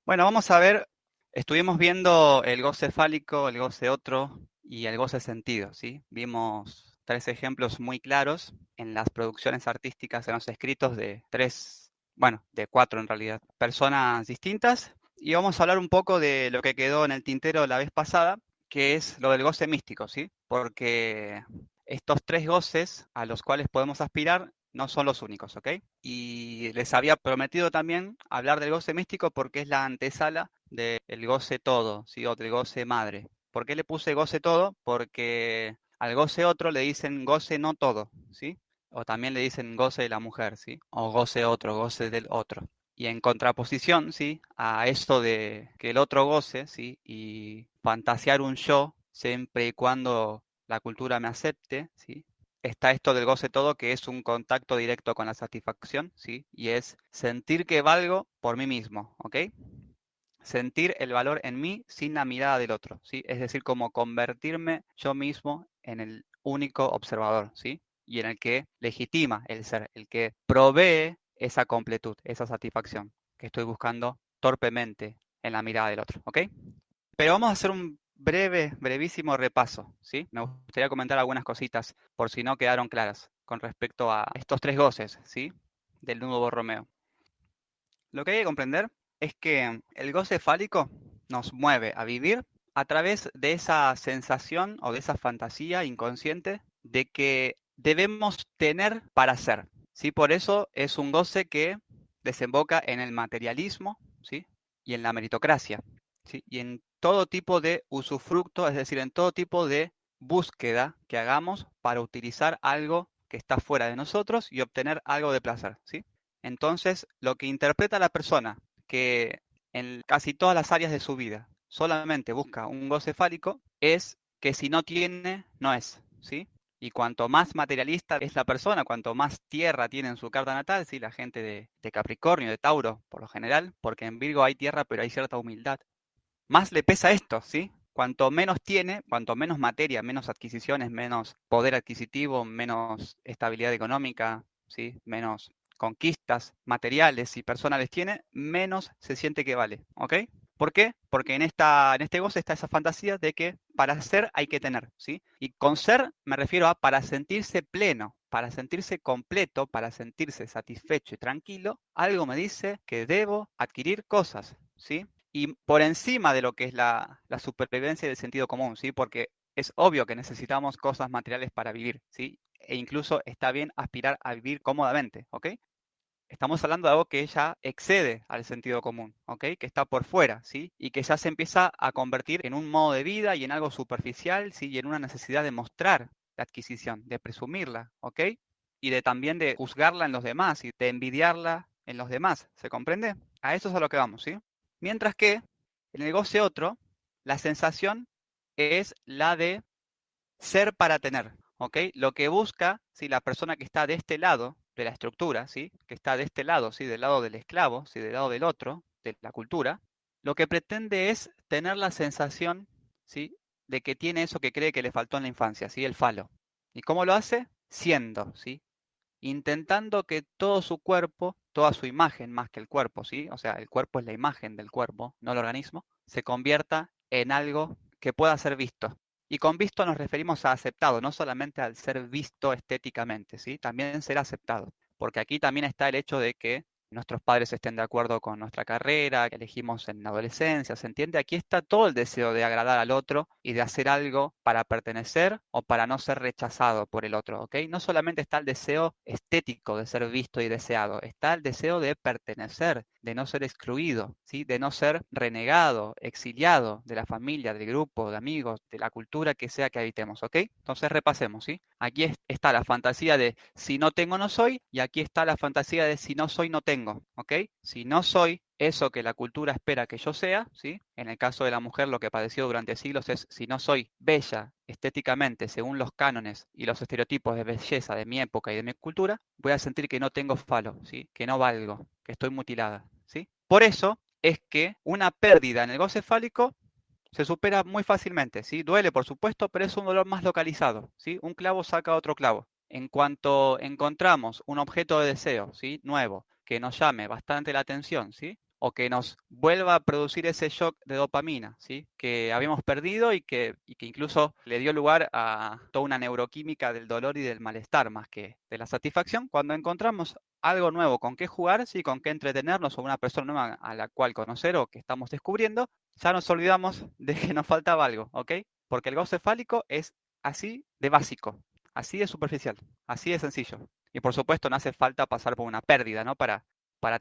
Bueno, vamos a ver, estuvimos viendo el goce fálico, el goce otro y el goce sentido, ¿sí? Vimos tres ejemplos muy claros en las producciones artísticas, en los escritos de tres, bueno, de cuatro en realidad, personas distintas. Y vamos a hablar un poco de lo que quedó en el tintero la vez pasada, que es lo del goce místico, ¿sí? Porque estos tres goces a los cuales podemos aspirar no son los únicos, ¿ok? Y les había prometido también hablar del goce místico porque es la antesala del goce todo, ¿sí? O del goce madre. ¿Por qué le puse goce todo? Porque al goce otro le dicen goce no todo, ¿sí? O también le dicen goce de la mujer, ¿sí? O goce otro, goce del otro. Y en contraposición, ¿sí? A esto de que el otro goce, ¿sí? Y fantasear un yo, siempre y cuando la cultura me acepte, ¿sí? Está esto del goce todo, que es un contacto directo con la satisfacción, ¿sí? Y es sentir que valgo por mí mismo, ¿ok? Sentir el valor en mí sin la mirada del otro, ¿sí? Es decir, como convertirme yo mismo en el único observador, ¿sí? Y en el que legitima el ser, el que provee esa completud, esa satisfacción que estoy buscando torpemente en la mirada del otro, ¿ok? Pero vamos a hacer un brevísimo repaso, ¿sí? Me gustaría comentar algunas cositas por si no quedaron claras con respecto a estos tres goces, ¿sí? Del nudo Borromeo. Lo que hay que comprender es que el goce fálico nos mueve a vivir a través de esa sensación o de esa fantasía inconsciente de que debemos tener para ser, ¿sí? Por eso es un goce que desemboca en el materialismo, ¿sí? Y en la meritocracia, ¿sí? Y en todo tipo de usufructo, es decir, en todo tipo de búsqueda que hagamos para utilizar algo que está fuera de nosotros y obtener algo de placer, ¿sí? Entonces, lo que interpreta la persona que en casi todas las áreas de su vida solamente busca un goce fálico es que si no tiene, no es, ¿sí? Y cuanto más materialista es la persona, cuanto más tierra tiene en su carta natal, ¿sí? La gente de Capricornio, de Tauro, por lo general, porque en Virgo hay tierra, pero hay cierta humildad, más le pesa esto, ¿sí? Cuanto menos tiene, cuanto menos materia, menos adquisiciones, menos poder adquisitivo, menos estabilidad económica, ¿sí? Menos conquistas materiales y personales tiene, menos se siente que vale, ¿ok? ¿Por qué? Porque en este goce está esa fantasía de que para ser hay que tener, ¿sí? Y con ser me refiero a para sentirse pleno, para sentirse completo, para sentirse satisfecho y tranquilo, algo me dice que debo adquirir cosas, ¿sí? Y por encima de lo que es la supervivencia del sentido común, ¿sí? Porque es obvio que necesitamos cosas materiales para vivir, ¿sí? E incluso está bien aspirar a vivir cómodamente, ¿ok? Estamos hablando de algo que ya excede al sentido común, ¿ok? Que está por fuera, ¿sí? Y que ya se empieza a convertir en un modo de vida y en algo superficial, ¿sí? Y en una necesidad de mostrar la adquisición, de presumirla, ¿ok? Y de también de juzgarla en los demás y de envidiarla en los demás, ¿se comprende? A eso es a lo que vamos, ¿sí? Mientras que en el goce otro, la sensación es la de ser para tener, ¿ok? Lo que busca, ¿sí? La persona que está de este lado de la estructura, ¿sí? Que está de este lado, ¿sí? Del lado del esclavo, ¿sí? Del lado del otro, de la cultura, lo que pretende es tener la sensación, ¿sí? De que tiene eso que cree que le faltó en la infancia, ¿sí? El falo. ¿Y cómo lo hace? Siendo, ¿sí? Intentando que todo su cuerpo, toda su imagen más que el cuerpo, ¿sí? O sea, el cuerpo es la imagen del cuerpo, no el organismo, se convierta en algo que pueda ser visto. Y con visto nos referimos a aceptado, no solamente al ser visto estéticamente, ¿sí? También ser aceptado. Porque aquí también está el hecho de que nuestros padres estén de acuerdo con nuestra carrera, que elegimos en la adolescencia, ¿se entiende? Aquí está todo el deseo de agradar al otro y de hacer algo para pertenecer o para no ser rechazado por el otro, ¿ok? No solamente está el deseo estético de ser visto y deseado, está el deseo de pertenecer, de no ser excluido, ¿sí? De no ser renegado, exiliado de la familia, del grupo, de amigos, de la cultura que sea que habitemos, ¿ok? Entonces repasemos, ¿sí? Aquí está la fantasía de si no tengo, no soy, y aquí está la fantasía de si no soy, no tengo, ¿ok? Si no soy eso que la cultura espera que yo sea, ¿sí? En el caso de la mujer, lo que padeció durante siglos es si no soy bella estéticamente según los cánones y los estereotipos de belleza de mi época y de mi cultura, voy a sentir que no tengo falo, ¿sí? Que no valgo, que estoy mutilada, ¿sí? Por eso es que una pérdida en el goce fálico se supera muy fácilmente, ¿sí? Duele, por supuesto, pero es un dolor más localizado, ¿sí? Un clavo saca otro clavo. En cuanto encontramos un objeto de deseo, ¿sí? Nuevo, que nos llame bastante la atención, ¿sí? o que nos vuelva a producir ese shock de dopamina, ¿sí? Que habíamos perdido y que incluso le dio lugar a toda una neuroquímica del dolor y del malestar más que de la satisfacción cuando encontramos algo nuevo con qué jugar, ¿sí? Con qué entretenernos o una persona nueva a la cual conocer o que estamos descubriendo, ya nos olvidamos de que nos faltaba algo, ¿ok? Porque el goce fálico es así de básico, así de superficial, así de sencillo. Y por supuesto no hace falta pasar por una pérdida, ¿no? Para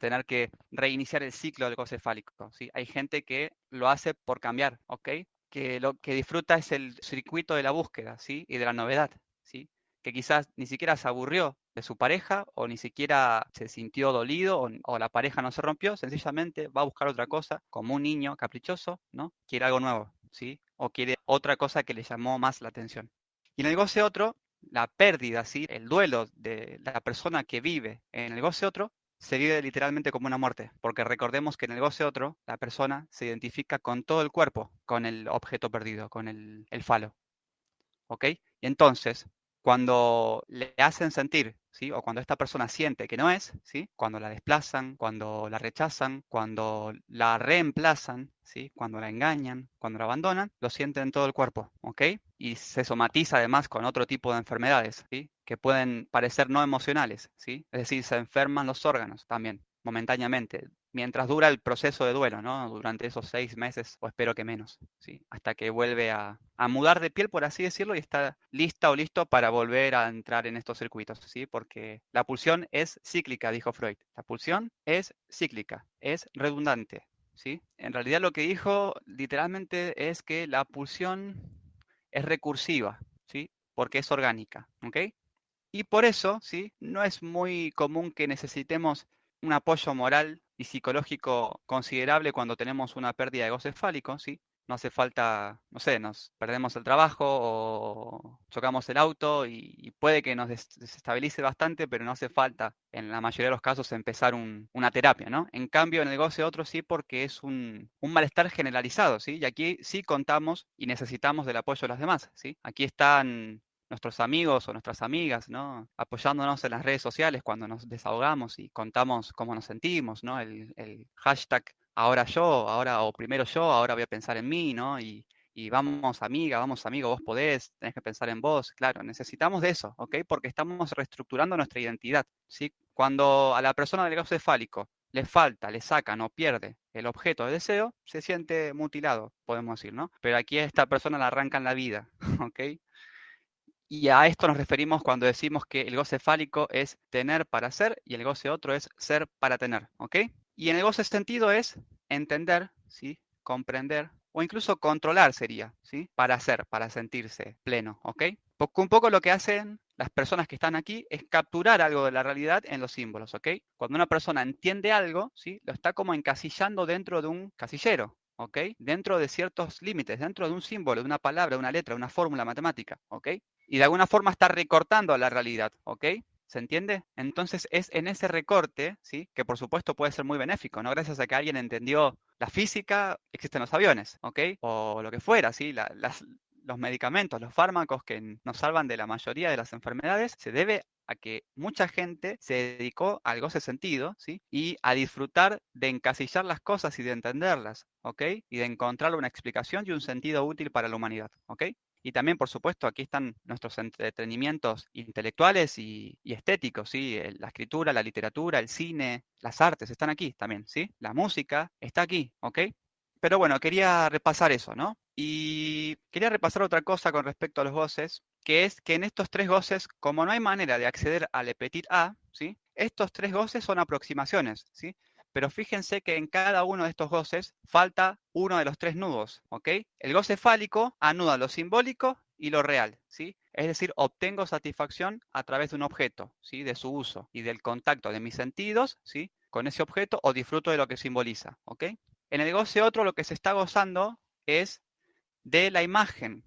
tener que reiniciar el ciclo del goce fálico, ¿sí? Hay gente que lo hace por cambiar, ¿ok? Que lo que disfruta es el circuito de la búsqueda, ¿sí? Y de la novedad, ¿sí? Que quizás ni siquiera se aburrió de su pareja o ni siquiera se sintió dolido o la pareja no se rompió, sencillamente va a buscar otra cosa, como un niño caprichoso, ¿no? Quiere algo nuevo, ¿sí? O quiere otra cosa que le llamó más la atención. Y en el goce otro, la pérdida, ¿sí? El duelo de la persona que vive en el goce otro se vive literalmente como una muerte, porque recordemos que en el goce otro, la persona se identifica con todo el cuerpo, con el objeto perdido, con el falo, ¿ok? Y entonces, cuando le hacen sentir, ¿sí? O cuando esta persona siente que no es, ¿sí? Cuando la desplazan, cuando la rechazan, cuando la reemplazan, ¿sí? Cuando la engañan, cuando la abandonan, lo siente en todo el cuerpo, ¿ok? Y se somatiza además con otro tipo de enfermedades, ¿sí? Que pueden parecer no emocionales, ¿sí? Es decir, se enferman los órganos también, momentáneamente, mientras dura el proceso de duelo, ¿no? Durante esos 6 meses, o espero que menos, ¿sí? Hasta que vuelve a mudar de piel, por así decirlo, y está lista o listo para volver a entrar en estos circuitos, ¿sí? Porque la pulsión es cíclica, dijo Freud. La pulsión es cíclica, es redundante, ¿sí? En realidad lo que dijo literalmente es que la pulsión es recursiva, ¿sí? Porque es orgánica, ¿ok? Y por eso, ¿sí? No es muy común que necesitemos un apoyo moral y psicológico considerable cuando tenemos una pérdida de goce fálico, ¿sí? No hace falta, no sé, nos perdemos el trabajo o chocamos el auto y puede que nos desestabilice bastante, pero no hace falta, en la mayoría de los casos, empezar una terapia, ¿no? En cambio, en el goce otro sí, porque es un malestar generalizado, ¿sí? Y aquí sí contamos y necesitamos del apoyo de los demás, ¿sí? Aquí están nuestros amigos o nuestras amigas, ¿no? Apoyándonos en las redes sociales cuando nos desahogamos y contamos cómo nos sentimos, ¿no? El hashtag ahora yo, ahora o primero yo, ahora voy a pensar en mí, ¿no? Y vamos amiga, vamos amigo, vos podés, tenés que pensar en vos, claro, necesitamos de eso, ¿ok? Porque estamos reestructurando nuestra identidad, ¿sí? Cuando a la persona del goce fálico le falta, le sacan o pierde el objeto de deseo, se siente mutilado, podemos decir, ¿no? Pero aquí a esta persona la arrancan la vida, ¿ok? Y a esto nos referimos cuando decimos que el goce fálico es tener para ser y el goce otro es ser para tener, ¿ok? Y en el goce sentido es entender, ¿sí? Comprender o incluso controlar sería, ¿sí? Para ser, para sentirse pleno, ¿ok? Porque un poco lo que hacen las personas que están aquí es capturar algo de la realidad en los símbolos, ¿ok? Cuando una persona entiende algo, ¿sí? Lo está como encasillando dentro de un casillero, ¿ok? Dentro de ciertos límites, dentro de un símbolo, de una palabra, de una letra, de una fórmula matemática, ¿ok? Y de alguna forma está recortando la realidad, ¿ok? ¿Se entiende? Entonces es en ese recorte, ¿sí? Que por supuesto puede ser muy benéfico, ¿no? Gracias a que alguien entendió la física, existen los aviones, ¿ok? O lo que fuera, ¿sí? Los medicamentos, los fármacos que nos salvan de la mayoría de las enfermedades, se debe a que mucha gente se dedicó al goce sentido, ¿sí? Y a disfrutar de encasillar las cosas y de entenderlas, ¿ok? Y de encontrar una explicación y un sentido útil para la humanidad, ¿ok? Y también, por supuesto, aquí están nuestros entretenimientos intelectuales y estéticos, ¿sí? La escritura, la literatura, el cine, las artes están aquí también, ¿sí? La música está aquí, ¿ok? Pero bueno, quería repasar eso, ¿no? Y quería repasar otra cosa con respecto a los goces, que es que en estos tres goces, como no hay manera de acceder al petit A, ¿sí? Estos tres goces son aproximaciones, ¿sí? Pero fíjense que en cada uno de estos goces falta uno de los tres nudos, ¿ok? El goce fálico anuda lo simbólico y lo real, ¿sí? Es decir, obtengo satisfacción a través de un objeto, ¿sí? De su uso y del contacto de mis sentidos, ¿sí? Con ese objeto o disfruto de lo que simboliza, ¿ok? En el goce otro lo que se está gozando es de la imagen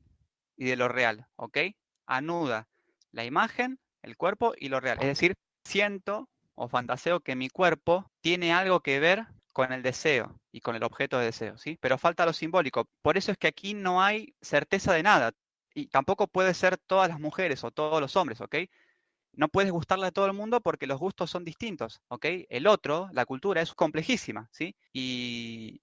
y de lo real, ¿ok? Anuda la imagen, el cuerpo y lo real. Es decir, siento o fantaseo que mi cuerpo tiene algo que ver con el deseo y con el objeto de deseo, ¿sí? Pero falta lo simbólico. Por eso es que aquí no hay certeza de nada. Y tampoco puede ser todas las mujeres o todos los hombres, ¿ok? no puedes gustarle a todo el mundo porque los gustos son distintos, ¿ok? El otro, la cultura, es complejísima, ¿sí? Y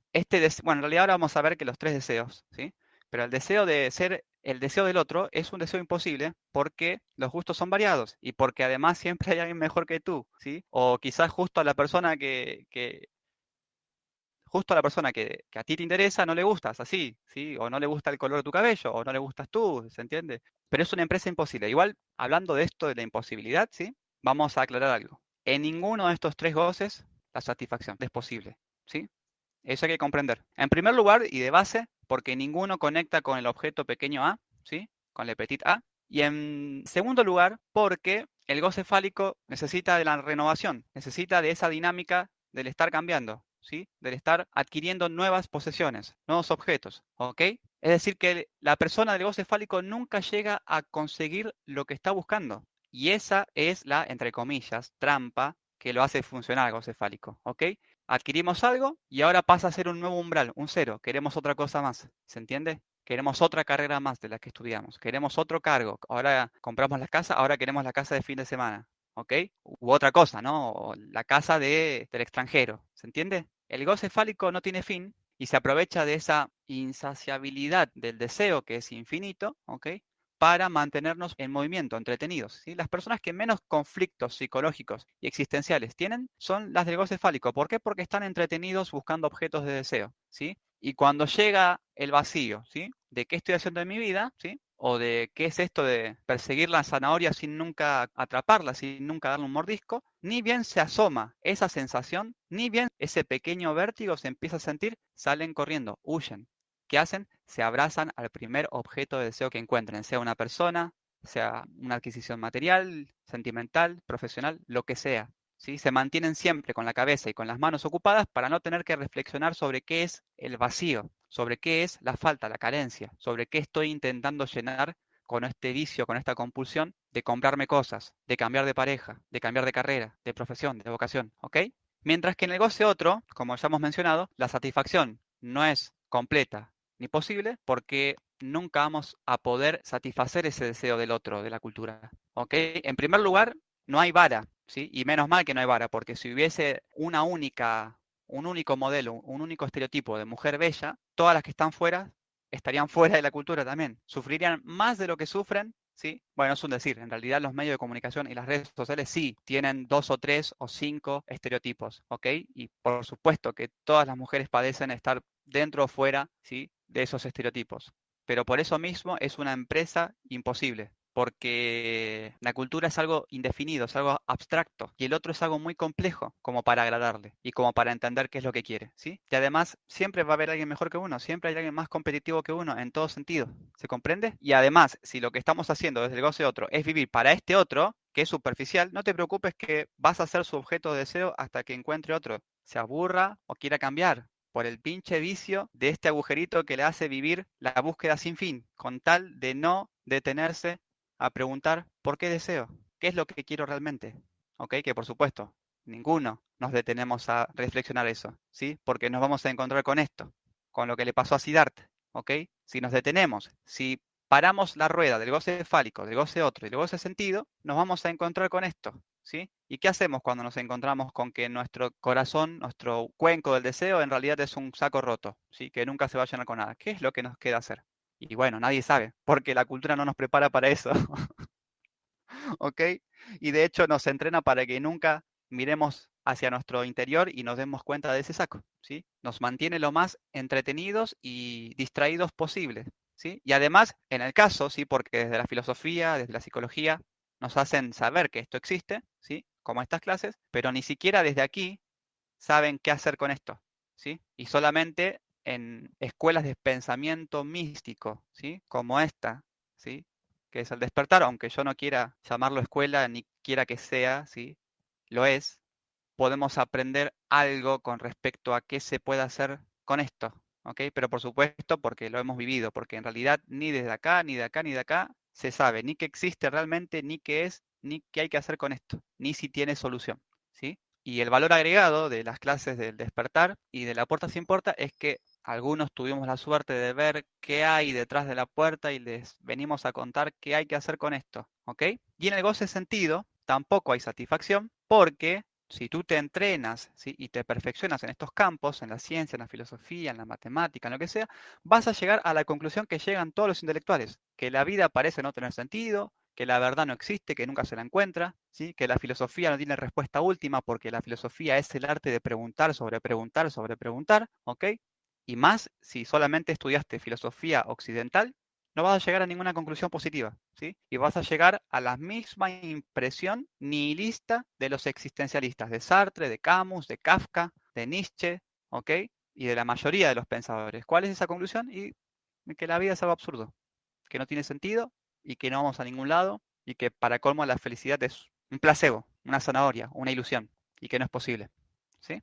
bueno, en realidad ahora vamos a ver que los tres deseos, ¿sí? Pero el deseo de ser el deseo del otro es un deseo imposible porque los gustos son variados y porque además siempre hay alguien mejor que tú, ¿sí? O quizás justo a la persona justo a la persona que a ti te interesa no le gustas así, ¿sí? O no le gusta el color de tu cabello, o no le gustas tú, ¿se entiende? Pero es una empresa imposible. Igual, hablando de esto de la imposibilidad, ¿sí? Vamos a aclarar algo. En ninguno de estos tres goces la satisfacción es posible, ¿sí? Eso hay que comprender. En primer lugar, y de base, porque ninguno conecta con el objeto pequeño a, ¿sí? Con el petit a. Y en segundo lugar, porque el goce fálico necesita de la renovación, necesita de esa dinámica del estar cambiando, ¿sí? Del estar adquiriendo nuevas posesiones, nuevos objetos, ¿ok? Es decir, que la persona del goce fálico nunca llega a conseguir lo que está buscando. Y esa es la, entre comillas, trampa que lo hace funcionar el goce fálico, ¿ok? Adquirimos algo y ahora pasa a ser un nuevo umbral, un cero. Queremos otra cosa más, ¿se entiende? Queremos otra carrera más de la que estudiamos. Queremos otro cargo. Ahora compramos la casa, ahora queremos la casa de fin de semana, ¿ok? U otra cosa, ¿no? O la casa del extranjero, ¿se entiende? El goce fálico no tiene fin y se aprovecha de esa insaciabilidad del deseo que es infinito, ¿ok? Para mantenernos en movimiento, entretenidos, ¿sí? Las personas que menos conflictos psicológicos y existenciales tienen son las del goce fálico. ¿Por qué? Porque están entretenidos buscando objetos de deseo, ¿sí? Y cuando llega el vacío, ¿sí? ¿De qué estoy haciendo en mi vida? ¿Sí? O de qué es esto de perseguir la zanahoria sin nunca atraparla, sin nunca darle un mordisco, ni bien se asoma esa sensación, ni bien ese pequeño vértigo se empieza a sentir, salen corriendo, huyen. ¿Qué hacen? Se abrazan al primer objeto de deseo que encuentren, sea una persona, sea una adquisición material, sentimental, profesional, lo que sea. ¿Sí? Se mantienen siempre con la cabeza y con las manos ocupadas para no tener que reflexionar sobre qué es el vacío, sobre qué es la falta, la carencia, sobre qué estoy intentando llenar con este vicio, con esta compulsión de comprarme cosas, de cambiar de pareja, de cambiar de carrera, de profesión, de vocación, ¿ok? Mientras que en el goce otro, como ya hemos mencionado, la satisfacción no es completa ni posible porque nunca vamos a poder satisfacer ese deseo del otro, de la cultura, ¿ok? En primer lugar, no hay vara, ¿sí? Y menos mal que no hay vara, porque si hubiese un único modelo, un único estereotipo de mujer bella, todas las que están fuera estarían fuera de la cultura también. Sufrirían más de lo que sufren, ¿sí? Bueno, es un decir, en realidad los medios de comunicación y las redes sociales sí tienen 2 o 3 o 5 estereotipos, ¿ok? Y por supuesto que todas las mujeres padecen estar dentro o fuera, ¿sí? De esos estereotipos. Pero por eso mismo es una empresa imposible, porque la cultura es algo indefinido, es algo abstracto, y el otro es algo muy complejo como para agradarle y como para entender qué es lo que quiere, ¿sí? Y además siempre va a haber alguien mejor que uno, siempre hay alguien más competitivo que uno en todo sentido, ¿se comprende? Y además, si lo que estamos haciendo desde el goce otro es vivir para este otro, que es superficial, no te preocupes que vas a ser su objeto de deseo hasta que encuentre otro, se aburra o quiera cambiar por el pinche vicio de este agujerito que le hace vivir la búsqueda sin fin, con tal de no detenerse a preguntar ¿por qué deseo? ¿Qué es lo que quiero realmente? ¿Ok? Que por supuesto, ninguno nos detenemos a reflexionar eso, ¿sí? Porque nos vamos a encontrar con esto, con lo que le pasó a Siddhartha, ¿ok? Si nos detenemos, si paramos la rueda del goce fálico, del goce otro y del goce sentido, nos vamos a encontrar con esto, ¿sí? ¿Y qué hacemos cuando nos encontramos con que nuestro corazón, nuestro cuenco del deseo, en realidad es un saco roto, ¿sí? Que nunca se va a llenar con nada? ¿Qué es lo que nos queda hacer? Y bueno, nadie sabe, porque la cultura no nos prepara para eso, ¿ok? Y de hecho nos entrena para que nunca miremos hacia nuestro interior y nos demos cuenta de ese saco, ¿sí? Nos mantiene lo más entretenidos y distraídos posible, ¿sí? Y además, en el caso, ¿sí? Porque desde la filosofía, desde la psicología, nos hacen saber que esto existe, ¿sí? Como estas clases, pero ni siquiera desde aquí saben qué hacer con esto, ¿sí? Y solamente en escuelas de pensamiento místico, ¿sí? Como esta, ¿sí? Que es el despertar, aunque yo no quiera llamarlo escuela ni quiera que sea, ¿sí? Lo es, podemos aprender algo con respecto a qué se puede hacer con esto, ¿ok? Pero por supuesto porque lo hemos vivido, porque en realidad ni desde acá, ni de acá, ni de acá se sabe ni qué existe realmente, ni qué es, ni qué hay que hacer con esto, ni si tiene solución, ¿sí? Y el valor agregado de las clases del despertar y de la puerta sin puerta es que algunos tuvimos la suerte de ver qué hay detrás de la puerta y les venimos a contar qué hay que hacer con esto, ¿ok? Y en el goce sentido, tampoco hay satisfacción, porque si tú te entrenas, ¿sí? y te perfeccionas en estos campos, en la ciencia, en la filosofía, en la matemática, en lo que sea, vas a llegar a la conclusión que llegan todos los intelectuales, que la vida parece no tener sentido, que la verdad no existe, que nunca se la encuentra, ¿sí? Que la filosofía no tiene respuesta última porque la filosofía es el arte de preguntar sobre preguntar sobre preguntar, ¿ok? Y más si solamente estudiaste filosofía occidental, no vas a llegar a ninguna conclusión positiva, ¿sí? Y vas a llegar a la misma impresión nihilista de los existencialistas, de Sartre, de Camus, de Kafka, de Nietzsche, ¿ok? Y de la mayoría de los pensadores. ¿Cuál es esa conclusión? Y que la vida es algo absurdo, que no tiene sentido y que no vamos a ningún lado y que para colmo la felicidad es un placebo, una zanahoria, una ilusión y que no es posible, ¿sí?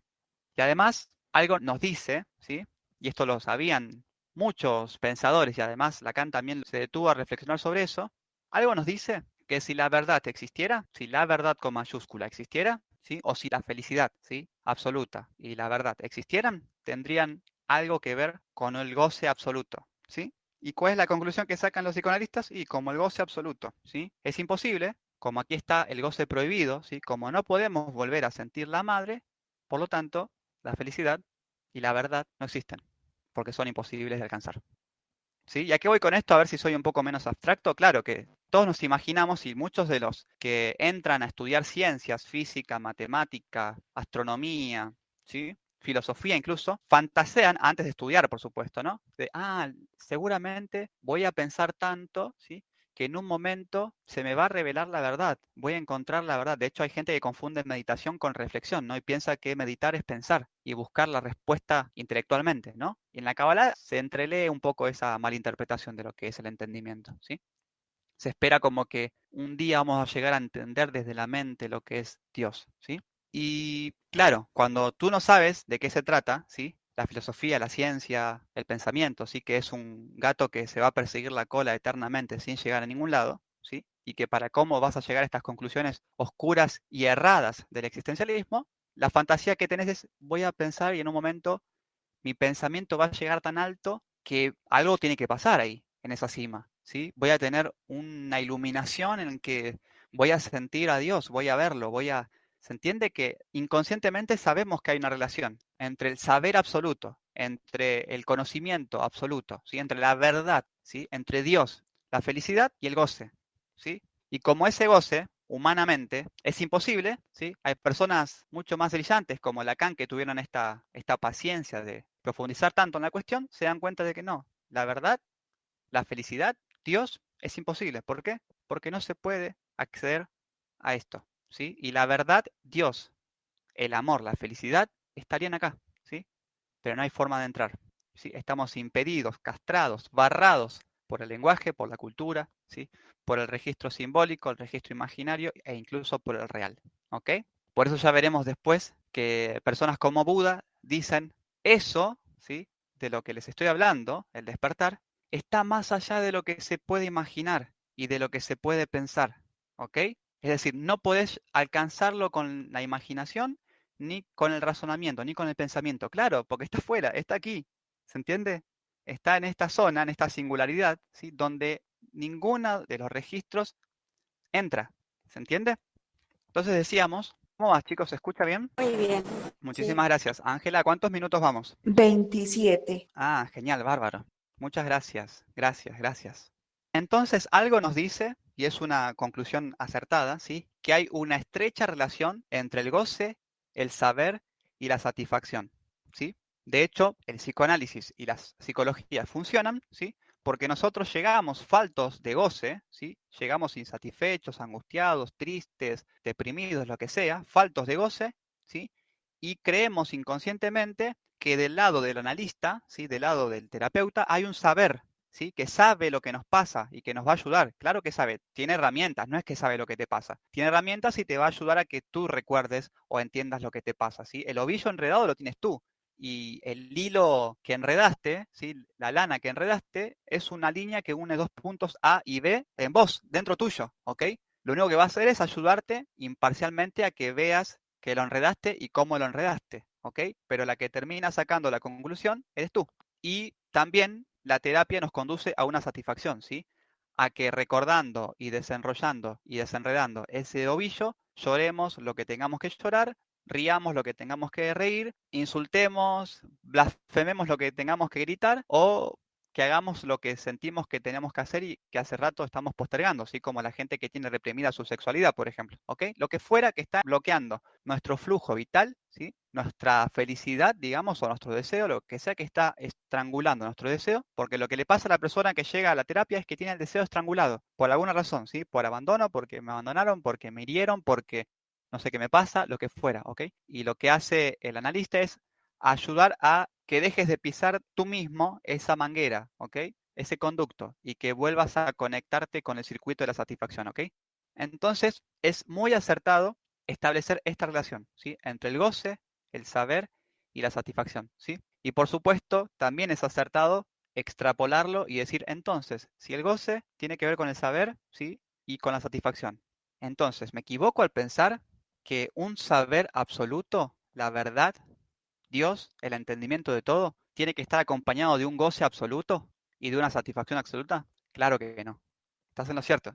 Y además, algo nos dice, ¿sí? Y esto lo sabían muchos pensadores y además Lacan también se detuvo a reflexionar sobre eso, algo nos dice que si la verdad existiera, si la verdad con mayúscula existiera, ¿sí? O si la felicidad, ¿sí? absoluta y la verdad existieran, tendrían algo que ver con el goce absoluto, ¿sí? ¿Y cuál es la conclusión que sacan los psicoanalistas? Y como el goce absoluto, ¿sí? Es imposible, como aquí está el goce prohibido, ¿sí? Como no podemos volver a sentir la madre, por lo tanto, la felicidad y la verdad no existen, porque son imposibles de alcanzar. ¿Sí? ¿Y a qué voy con esto? A ver si soy un poco menos abstracto. Claro que todos nos imaginamos y muchos de los que entran a estudiar ciencias, física, matemática, astronomía, ¿sí? Filosofía incluso, fantasean antes de estudiar, por supuesto, ¿no? Seguramente voy a pensar tanto, ¿sí? Que en un momento se me va a revelar la verdad, voy a encontrar la verdad. De hecho, hay gente que confunde meditación con reflexión, ¿no? Y piensa que meditar es pensar y buscar la respuesta intelectualmente, ¿no? Y en la Kabbalah se entrelee un poco esa malinterpretación de lo que es el entendimiento, ¿sí? Se espera como que un día vamos a llegar a entender desde la mente lo que es Dios, ¿sí? Y claro, cuando tú no sabes de qué se trata, ¿sí? La filosofía, la ciencia, el pensamiento, ¿sí? Que es un gato que se va a perseguir la cola eternamente sin llegar a ningún lado, ¿sí? Y que para cómo vas a llegar a estas conclusiones oscuras y erradas del existencialismo, la fantasía que tenés es voy a pensar y en un momento mi pensamiento va a llegar tan alto que algo tiene que pasar ahí, en esa cima, ¿sí? Voy a tener una iluminación en que voy a sentir a Dios, voy a verlo, Se entiende que inconscientemente sabemos que hay una relación entre el saber absoluto, entre el conocimiento absoluto, ¿sí? Entre la verdad, ¿sí? Entre Dios, la felicidad y el goce, ¿sí? Y como ese goce, humanamente, es imposible, ¿sí? Hay personas mucho más brillantes como Lacan que tuvieron esta paciencia de profundizar tanto en la cuestión, se dan cuenta de que no, la verdad, la felicidad, Dios, es imposible. ¿Por qué? Porque no se puede acceder a esto, ¿sí? Y la verdad, Dios, el amor, la felicidad, estarían acá, ¿sí? Pero no hay forma de entrar, ¿sí? Estamos impedidos, castrados, barrados por el lenguaje, por la cultura, ¿sí? Por el registro simbólico, el registro imaginario e incluso por el real, ¿ok? Por eso ya veremos después que personas como Buda dicen eso, ¿sí? De lo que les estoy hablando, el despertar, está más allá de lo que se puede imaginar y de lo que se puede pensar, ¿ok? Es decir, no podés alcanzarlo con la imaginación, ni con el razonamiento, ni con el pensamiento. Claro, porque está fuera, está aquí, ¿se entiende? Está en esta zona, en esta singularidad, ¿sí? Donde ninguno de los registros entra, ¿se entiende? Entonces decíamos, ¿cómo vas, chicos? ¿Se escucha bien? Muy bien, sí. Muchísimas gracias. Ángela, ¿cuántos minutos vamos? 27. Ah, genial, bárbaro. Muchas gracias, gracias, gracias. Entonces, algo nos dice, y es una conclusión acertada, ¿sí? Que hay una estrecha relación entre el goce, el saber y la satisfacción, ¿sí? De hecho, el psicoanálisis y las psicologías funcionan, ¿sí? Porque nosotros llegamos faltos de goce, ¿sí? Llegamos insatisfechos, angustiados, tristes, deprimidos, lo que sea, faltos de goce, ¿sí? Y creemos inconscientemente que del lado del analista, ¿sí? Del lado del terapeuta, hay un saber, ¿sí? Que sabe lo que nos pasa y que nos va a ayudar. Claro que sabe, tiene herramientas, no es que sabe lo que te pasa. Tiene herramientas y te va a ayudar a que tú recuerdes o entiendas lo que te pasa, ¿sí? El ovillo enredado lo tienes tú. Y el hilo que enredaste, ¿sí? La lana que enredaste, es una línea que une dos puntos A y B en vos, dentro tuyo, ¿ok? Lo único que va a hacer es ayudarte imparcialmente a que veas que lo enredaste y cómo lo enredaste, ¿ok? Pero la que termina sacando la conclusión eres tú. Y también la terapia nos conduce a una satisfacción, ¿sí? a que recordando y desenrollando y desenredando ese ovillo, lloremos lo que tengamos que llorar, riamos lo que tengamos que reír, insultemos, blasfememos lo que tengamos que gritar o que hagamos lo que sentimos que tenemos que hacer y que hace rato estamos postergando, así como la gente que tiene reprimida su sexualidad, por ejemplo, ¿ok? Lo que fuera que está bloqueando nuestro flujo vital, ¿sí? Nuestra felicidad, digamos, o nuestro deseo, lo que sea que está estrangulando nuestro deseo, porque lo que le pasa a la persona que llega a la terapia es que tiene el deseo estrangulado, por alguna razón, ¿sí? Por abandono, porque me abandonaron, porque me hirieron, porque no sé qué me pasa, lo que fuera, ¿ok? Y lo que hace el analista es ayudar a que dejes de pisar tú mismo esa manguera, ¿ok? Ese conducto y que vuelvas a conectarte con el circuito de la satisfacción, ¿ok? Entonces, es muy acertado establecer esta relación, ¿sí? Entre el goce, el saber y la satisfacción, ¿sí? Y por supuesto, también es acertado extrapolarlo y decir, entonces, si el goce tiene que ver con el saber, ¿sí? Y con la satisfacción. Entonces, ¿me equivoco al pensar que un saber absoluto, la verdad, Dios, el entendimiento de todo, tiene que estar acompañado de un goce absoluto y de una satisfacción absoluta? Claro que no. Estás en lo cierto,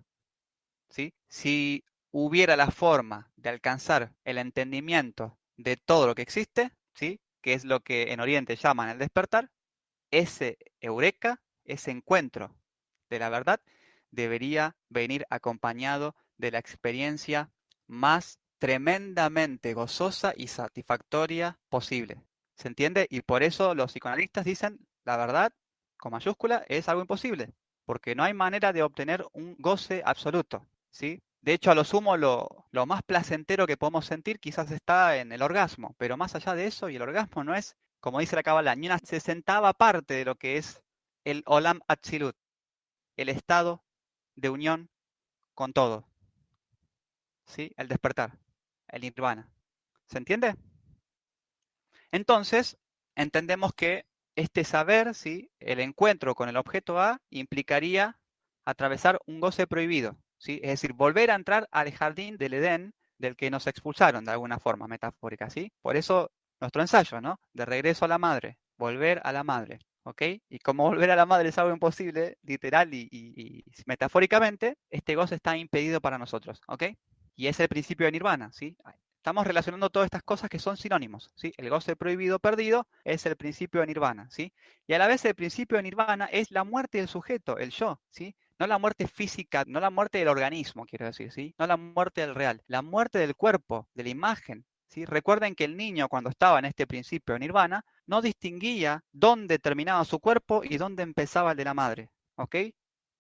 ¿sí? Si hubiera la forma de alcanzar el entendimiento de todo lo que existe, ¿sí? Que es lo que en Oriente llaman el despertar, ese eureka, ese encuentro de la verdad, debería venir acompañado de la experiencia más tremendamente gozosa y satisfactoria posible. ¿Se entiende? Y por eso los psicoanalistas dicen, la verdad, con mayúscula, es algo imposible, porque no hay manera de obtener un goce absoluto, ¿sí? De hecho, a lo sumo, lo más placentero que podemos sentir quizás está en el orgasmo, pero más allá de eso, y el orgasmo no es, como dice la Kabbalah, ni una sesentava parte de lo que es el Olam Atzilut, el estado de unión con todo, ¿sí? El despertar, el nirvana. ¿Se entiende? Entonces, entendemos que este saber, ¿sí? El encuentro con el objeto A implicaría atravesar un goce prohibido, ¿sí? Es decir, volver a entrar al jardín del Edén del que nos expulsaron de alguna forma metafórica, ¿sí? Por eso nuestro ensayo, ¿no? De regreso a la madre, volver a la madre, ¿ok? Y como volver a la madre es algo imposible, literal y metafóricamente, este goce está impedido para nosotros, ¿ok? Y es el principio de nirvana, ¿sí? Estamos relacionando todas estas cosas que son sinónimos, ¿sí? El goce prohibido perdido es el principio de nirvana, ¿sí? Y a la vez el principio de nirvana es la muerte del sujeto, el yo, ¿sí? No la muerte física, no la muerte del organismo, quiero decir, ¿sí? No la muerte del real, la muerte del cuerpo, de la imagen, ¿sí? Recuerden que el niño cuando estaba en este principio de nirvana no distinguía dónde terminaba su cuerpo y dónde empezaba el de la madre, ¿ok?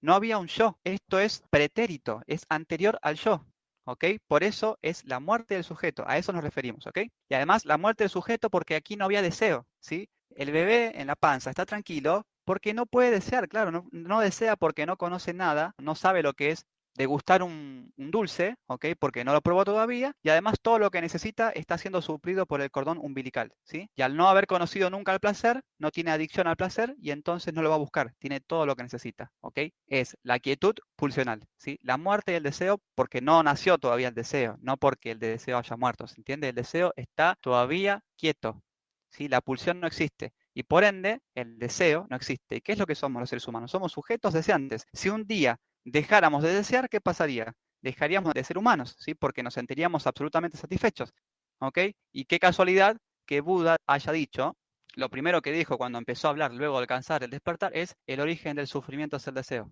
No había un yo, esto es pretérito, es anterior al yo, ¿ok? Por eso es la muerte del sujeto, a eso nos referimos, ¿ok? Y además la muerte del sujeto porque aquí no había deseo, ¿sí? El bebé en la panza está tranquilo porque no puede desear, claro, no desea porque no conoce nada, no sabe lo que es degustar un dulce, ¿ok? Porque no lo probó todavía, y además todo lo que necesita está siendo suplido por el cordón umbilical, ¿sí? Y al no haber conocido nunca el placer, no tiene adicción al placer y entonces no lo va a buscar, tiene todo lo que necesita, ¿ok? Es la quietud pulsional, ¿sí? La muerte del deseo porque no nació todavía el deseo, no porque el deseo haya muerto, ¿se entiende? El deseo está todavía quieto, ¿sí? La pulsión no existe. Y por ende, el deseo no existe. ¿Y qué es lo que somos los seres humanos? Somos sujetos deseantes. Si un día dejáramos de desear, ¿qué pasaría? Dejaríamos de ser humanos, ¿sí? Porque nos sentiríamos absolutamente satisfechos, ¿ok? Y qué casualidad que Buda haya dicho, lo primero que dijo cuando empezó a hablar luego de alcanzar el despertar es el origen del sufrimiento es el deseo,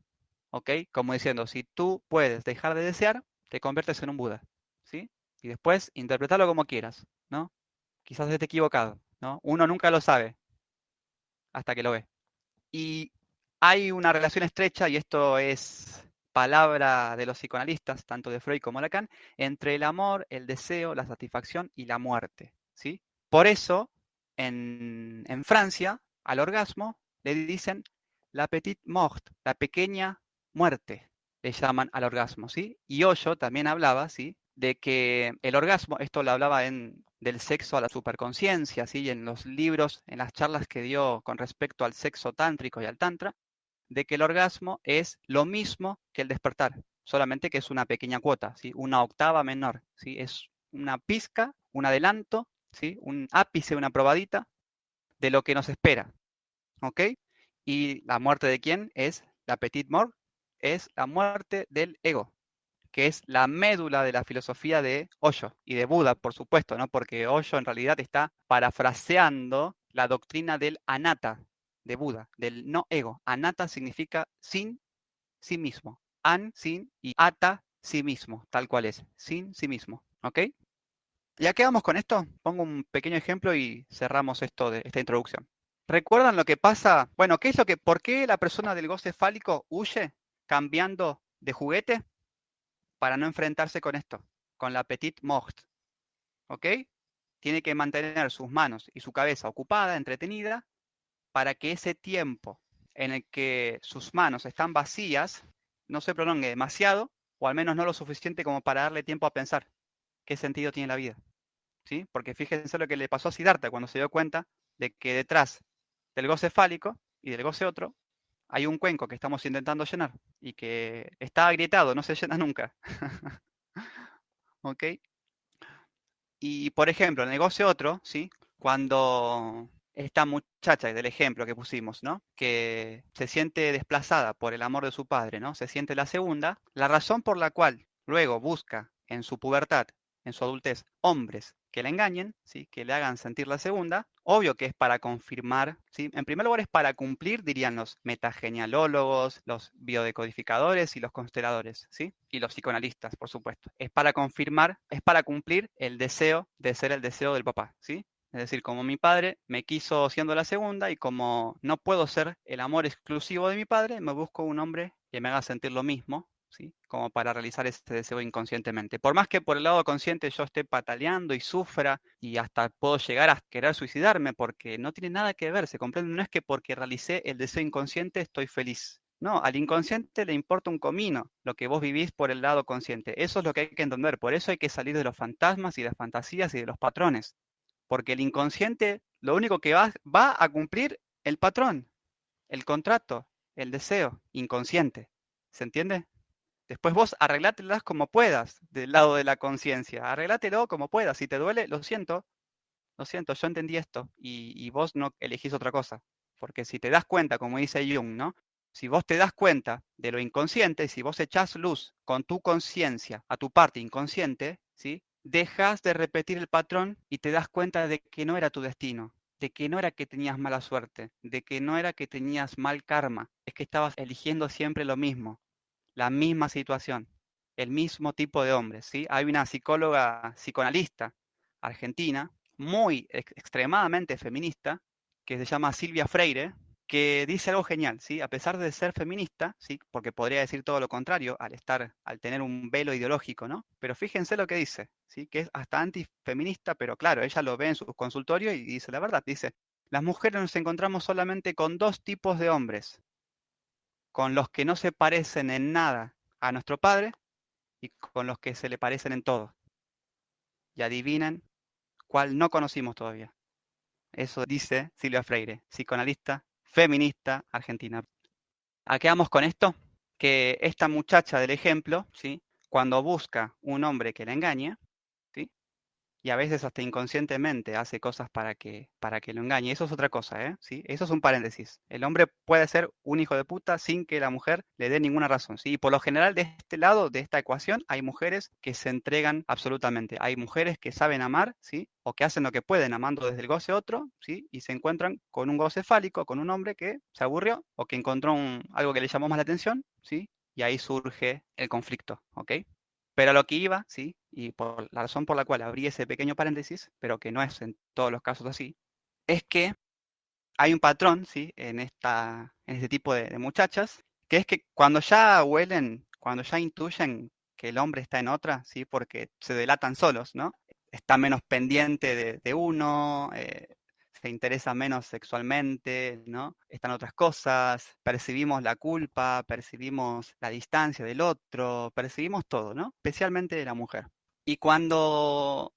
¿ok? Como diciendo, si tú puedes dejar de desear, te conviertes en un Buda, ¿sí? Y después interpretarlo como quieras, ¿no? Quizás esté equivocado, ¿no? Uno nunca lo sabe hasta que lo ve. Y hay una relación estrecha, y esto es palabra de los psicoanalistas, tanto de Freud como Lacan, entre el amor, el deseo, la satisfacción y la muerte, ¿sí? Por eso, en Francia, al orgasmo le dicen la petite mort, la pequeña muerte, le llaman al orgasmo, ¿sí? Y Osho también hablaba, ¿sí? De que el orgasmo, esto lo hablaba del sexo a la superconciencia, ¿sí? Y en los libros, en las charlas que dio con respecto al sexo tántrico y al tantra, de que el orgasmo es lo mismo que el despertar, solamente que es una pequeña cuota, ¿sí? Una octava menor, ¿sí? Es una pizca, un adelanto, ¿sí? Un ápice, una probadita de lo que nos espera, ¿ok? Y la muerte de quién es la petite mort, es la muerte del ego, que es la médula de la filosofía de Osho y de Buda, por supuesto, ¿no? Porque Osho en realidad está parafraseando la doctrina del anatta de Buda, del no ego. Anatta significa sin sí mismo. An, sin, y ata, sí mismo, tal cual es, sin sí mismo. ¿Ok? Ya que vamos con esto, pongo un pequeño ejemplo y cerramos esto de esta introducción. ¿Recuerdan lo que pasa? Bueno, ¿qué es lo que, por qué la persona del goce fálico huye cambiando de juguete? Para no enfrentarse con esto, con la petite mort, ¿ok? Tiene que mantener sus manos y su cabeza ocupada, entretenida, para que ese tiempo en el que sus manos están vacías no se prolongue demasiado, o al menos no lo suficiente como para darle tiempo a pensar qué sentido tiene la vida, ¿sí? Porque fíjense lo que le pasó a Siddhartha cuando se dio cuenta de que detrás del goce fálico y del goce otro hay un cuenco que estamos intentando llenar y que está agrietado, no se llena nunca. ¿Ok? Y por ejemplo, el negocio otro, ¿sí? Cuando esta muchacha del ejemplo que pusimos, ¿no? Que se siente desplazada por el amor de su padre, ¿no? Se siente la segunda. La razón por la cual luego busca en su pubertad, en su adultez, hombres que la engañen, ¿sí? Que le hagan sentir la segunda, obvio que es para confirmar, ¿sí? En primer lugar es para cumplir, dirían los metagenealólogos, los biodecodificadores y los consteladores, ¿sí? Y los psicoanalistas, por supuesto. Es para confirmar, es para cumplir el deseo de ser el deseo del papá, ¿sí? Es decir, como mi padre me quiso siendo la segunda y como no puedo ser el amor exclusivo de mi padre, me busco un hombre que me haga sentir lo mismo, ¿sí? Como para realizar ese deseo inconscientemente. Por más que por el lado consciente yo esté pataleando y sufra y hasta puedo llegar a querer suicidarme porque no tiene nada que ver, se comprende, no es que porque realicé el deseo inconsciente estoy feliz. No, al inconsciente le importa un comino lo que vos vivís por el lado consciente. Eso es lo que hay que entender. Por eso hay que salir de los fantasmas y de las fantasías y de los patrones. Porque el inconsciente lo único que va a cumplir el patrón, el contrato, el deseo inconsciente. ¿Se entiende? Después vos arreglátelas como puedas del lado de la conciencia. Arreglátelo como puedas. Si te duele, lo siento, yo entendí esto y vos no elegís otra cosa. Porque si te das cuenta, como dice Jung, ¿no? Si vos te das cuenta de lo inconsciente, si vos echás luz con tu conciencia a tu parte inconsciente, ¿sí? Dejas de repetir el patrón y te das cuenta de que no era tu destino, de que no era que tenías mala suerte, de que no era que tenías mal karma, es que estabas eligiendo siempre lo mismo, la misma situación, el mismo tipo de hombres, ¿sí? Hay una psicóloga psicoanalista argentina, muy extremadamente feminista, que se llama Silvia Freire, que dice algo genial, ¿sí? A pesar de ser feminista, ¿sí? Porque podría decir todo lo contrario al tener un velo ideológico, ¿no? Pero fíjense lo que dice, ¿sí? Que es hasta antifeminista, pero claro, ella lo ve en sus consultorios y dice la verdad, dice, las mujeres nos encontramos solamente con dos tipos de hombres, con los que no se parecen en nada a nuestro padre y con los que se le parecen en todo. Y adivinen cuál no conocimos todavía. Eso dice Silvia Freire, psicoanalista, feminista argentina. ¿A qué vamos con esto? Que esta muchacha del ejemplo, ¿sí? Cuando busca un hombre que la engañe, ¿sí? Y a veces hasta inconscientemente hace cosas para que lo engañe. Eso es otra cosa, ¿eh? ¿Sí? Eso es un paréntesis. El hombre puede ser un hijo de puta sin que la mujer le dé ninguna razón, ¿sí? Y por lo general, de este lado, de esta ecuación, hay mujeres que se entregan absolutamente. Hay mujeres que saben amar, ¿sí? O que hacen lo que pueden amando desde el goce otro, ¿sí? Y se encuentran con un goce fálico, con un hombre que se aburrió o que encontró algo que le llamó más la atención, ¿sí? Y ahí surge el conflicto, ¿ok? Pero a lo que iba, sí, y por la razón por la cual abrí ese pequeño paréntesis, pero que no es en todos los casos así, es que hay un patrón, sí, en este tipo de muchachas, que es que cuando ya huelen, cuando ya intuyen que el hombre está en otra, sí, porque se delatan solos, ¿no? Está menos pendiente de uno, se interesa menos sexualmente, ¿no? Están otras cosas, percibimos la culpa, percibimos la distancia del otro, percibimos todo, ¿no? Especialmente de la mujer. Y cuando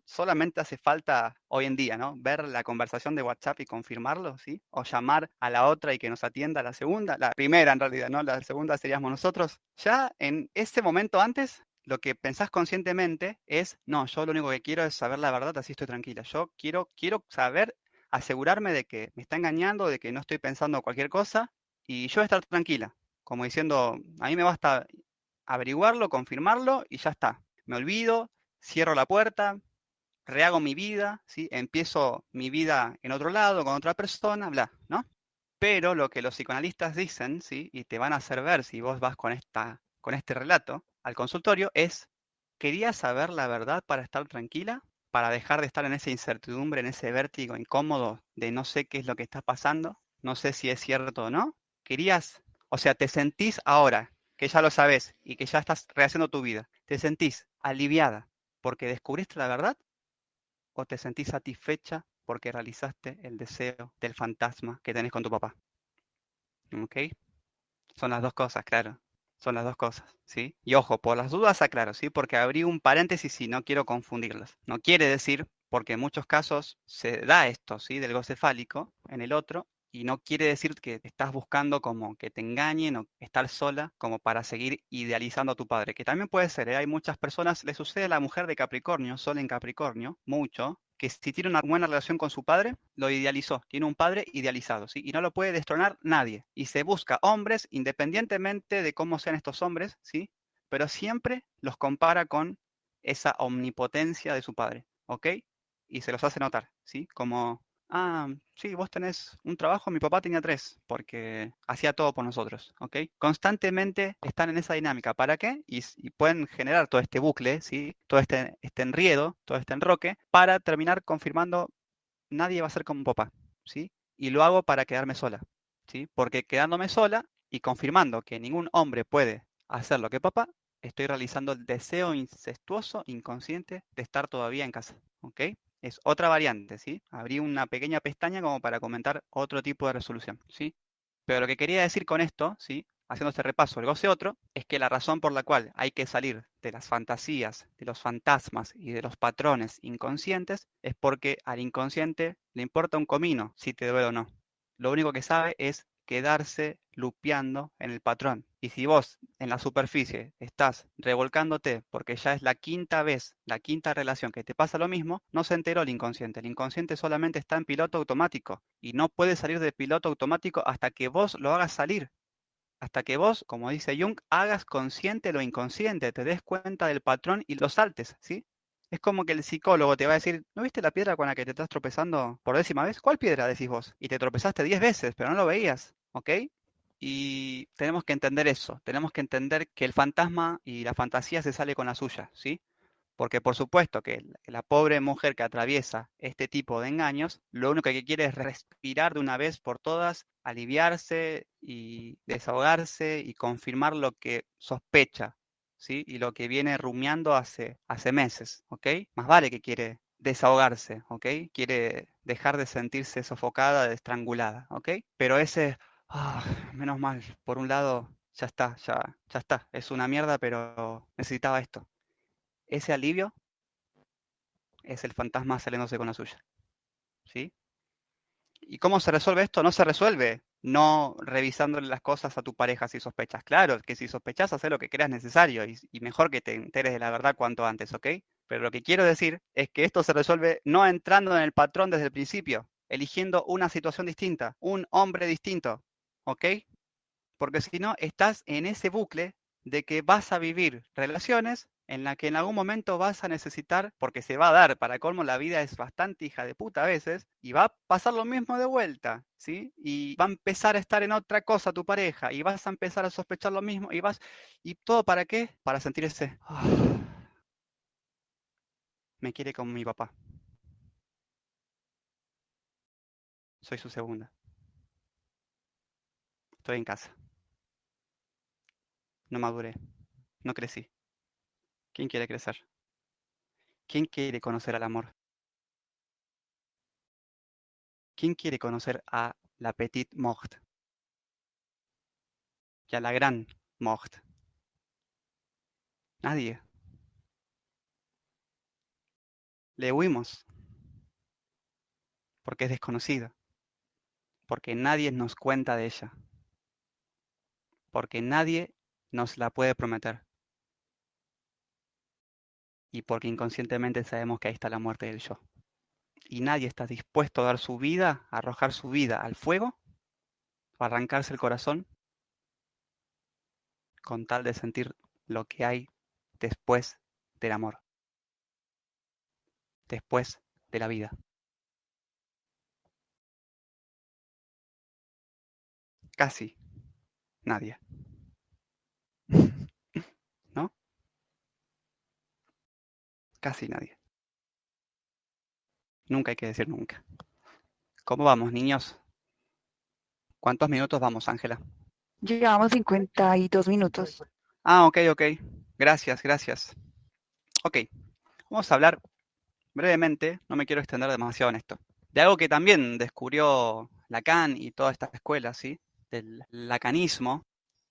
solamente hace falta hoy en día, ¿no? Ver la conversación de WhatsApp y confirmarlo, ¿sí? O llamar a la otra y que nos atienda la segunda, la primera en realidad, ¿no? La segunda seríamos nosotros. Ya en ese momento antes, lo que pensás conscientemente es, no, yo lo único que quiero es saber la verdad, así estoy tranquila. Yo quiero saber, asegurarme de que me está engañando, de que no estoy pensando cualquier cosa y yo estar tranquila como diciendo, a mí me basta averiguarlo, confirmarlo y ya está. Me olvido, cierro la puerta, rehago mi vida, ¿sí? Empiezo mi vida en otro lado, con otra persona, bla, ¿no? Pero lo que los psicoanalistas dicen, ¿sí? Y te van a hacer ver si vos vas con este relato al consultorio, es, ¿querías saber la verdad para estar tranquila? Para dejar de estar en esa incertidumbre, en ese vértigo incómodo de no sé qué es lo que está pasando, no sé si es cierto o no. ¿Querías, o sea, te sentís ahora que ya lo sabes y que ya estás rehaciendo tu vida, te sentís aliviada porque descubriste la verdad o te sentís satisfecha porque realizaste el deseo del fantasma que tenés con tu papá? ¿Ok? Son las dos cosas, claro. Son las dos cosas, ¿sí? Y ojo, por las dudas aclaro, ¿sí? Porque abrí un paréntesis y no quiero confundirlas. No quiere decir, porque en muchos casos se da esto, ¿sí? Del goce fálico en el otro, y no quiere decir que estás buscando como que te engañen o estar sola como para seguir idealizando a tu padre, que también puede ser, ¿eh? Hay muchas personas, le sucede a la mujer de Capricornio, Sol en Capricornio, mucho, que si tiene una buena relación con su padre, lo idealizó, tiene un padre idealizado, ¿sí? Y no lo puede destronar nadie. Y se busca hombres, independientemente de cómo sean estos hombres, ¿sí? Pero siempre los compara con esa omnipotencia de su padre, ¿ok? Y se los hace notar, ¿sí? Como, ah, sí, vos tenés un trabajo, mi papá tenía tres, porque hacía todo por nosotros, ¿ok? Constantemente están en esa dinámica. ¿Para qué? Y pueden generar todo este bucle, ¿sí? Todo este enriedo, todo este enroque, para terminar confirmando, nadie va a ser como papá, ¿sí? Y lo hago para quedarme sola, ¿sí? Porque quedándome sola y confirmando que ningún hombre puede hacer lo que papá, estoy realizando el deseo incestuoso, inconsciente, de estar todavía en casa, ¿ok? Es otra variante, ¿sí? Abrí una pequeña pestaña como para comentar otro tipo de resolución, ¿sí? Pero lo que quería decir con esto, ¿sí? Haciendo este repaso, el goce otro, es que la razón por la cual hay que salir de las fantasías, de los fantasmas y de los patrones inconscientes es porque al inconsciente le importa un comino si te duele o no. Lo único que sabe es quedarse lupeando en el patrón. Y si vos en la superficie estás revolcándote porque ya es la quinta vez, la quinta relación que te pasa lo mismo, no se enteró el inconsciente. El inconsciente solamente está en piloto automático y no puede salir de piloto automático hasta que vos lo hagas salir. Hasta que vos, como dice Jung, hagas consciente lo inconsciente, te des cuenta del patrón y lo saltes, ¿sí? Es como que el psicólogo te va a decir, ¿no viste la piedra con la que te estás tropezando por 10ª vez? ¿Cuál piedra decís vos? Y te tropezaste 10 veces, pero no lo veías, ¿ok? Y tenemos que entender eso, tenemos que entender que el fantasma y la fantasía se sale con la suya, ¿sí? Porque por supuesto que la pobre mujer que atraviesa este tipo de engaños, lo único que quiere es respirar de una vez por todas, aliviarse y desahogarse y confirmar lo que sospecha, ¿sí? Y lo que viene rumiando hace meses, ¿ok? Más vale que quiere desahogarse, ¿ok? Quiere dejar de sentirse sofocada, estrangulada, ¿ok? Pero ese, ah, menos mal, por un lado, ya está, ya está, es una mierda, pero necesitaba esto. Ese alivio es el fantasma saliéndose con la suya, ¿sí? ¿Y cómo se resuelve esto? No se resuelve no revisándole las cosas a tu pareja si sospechas. Claro, que si sospechas, haz lo que creas necesario y mejor que te enteres de la verdad cuanto antes, ¿ok? Pero lo que quiero decir es que esto se resuelve no entrando en el patrón desde el principio, eligiendo una situación distinta, un hombre distinto, ¿ok? Porque si no, estás en ese bucle de que vas a vivir relaciones en la que en algún momento vas a necesitar, porque se va a dar, para colmo la vida es bastante hija de puta a veces, y va a pasar lo mismo de vuelta, ¿sí? Y va a empezar a estar en otra cosa tu pareja, y vas a empezar a sospechar lo mismo, ¿y todo para qué? Para sentir ese, me quiere como mi papá, soy su segunda, estoy en casa, no maduré, no crecí. ¿Quién quiere crecer? ¿Quién quiere conocer al amor? ¿Quién quiere conocer a la petite morte y a la gran morte? Nadie. Le huimos porque es desconocida, porque nadie nos cuenta de ella, porque nadie nos la puede prometer y porque inconscientemente sabemos que ahí está la muerte del yo. Y nadie está dispuesto a dar su vida, a arrojar su vida al fuego, a arrancarse el corazón con tal de sentir lo que hay después del amor, después de la vida. Casi nadie. ¿No? Casi nadie. Nunca hay que decir nunca. ¿Cómo vamos, niños? ¿Cuántos minutos vamos, Ángela? Llevamos 52 minutos. Ah, ok. Gracias, gracias. Ok, vamos a hablar brevemente, no me quiero extender demasiado en esto, de algo que también descubrió Lacan y toda esta escuela, ¿sí? Del lacanismo,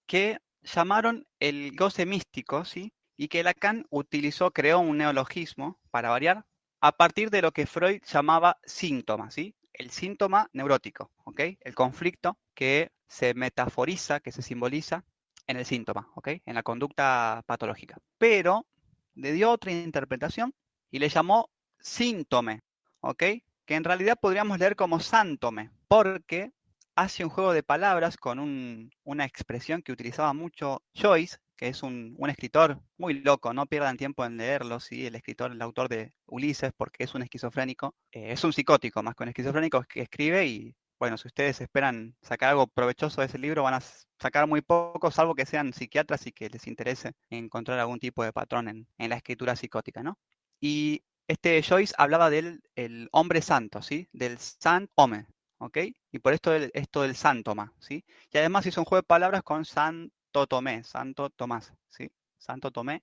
que llamaron el goce místico, ¿sí? Y que Lacan utilizó, creó un neologismo, para variar, a partir de lo que Freud llamaba síntoma, ¿sí? El síntoma neurótico, ¿ok? El conflicto que se metaforiza, que se simboliza en el síntoma, ¿ok? En la conducta patológica. Pero le dio otra interpretación y le llamó síntome, ¿ok? Que en realidad podríamos leer como sántome, porque hace un juego de palabras con una expresión que utilizaba mucho Joyce, que es un escritor muy loco, no pierdan tiempo en leerlo, ¿sí? El autor de Ulises, porque es un esquizofrénico, es un psicótico más que un esquizofrénico que escribe y, bueno, si ustedes esperan sacar algo provechoso de ese libro, van a sacar muy poco, salvo que sean psiquiatras y que les interese encontrar algún tipo de patrón en la escritura psicótica, ¿no? Y este Joyce hablaba del el hombre santo, ¿sí? Del Saint Homme, ¿ok? Y por esto del sántoma, ¿sí? Y además hizo un juego de palabras con Santo Tomé, Santo Tomás, ¿sí? Santo Tomé,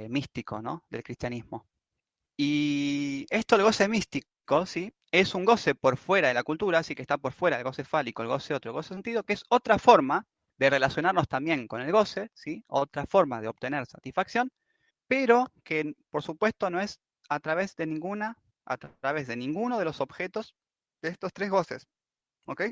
místico, ¿no? Del cristianismo. Y esto del goce místico, ¿sí? Es un goce por fuera de la cultura, así que está por fuera del goce fálico, el goce otro, el goce sentido, que es otra forma de relacionarnos también con el goce, ¿sí? Otra forma de obtener satisfacción, pero que por supuesto no es a través de ninguno de los objetos de estos tres goces, ¿ok?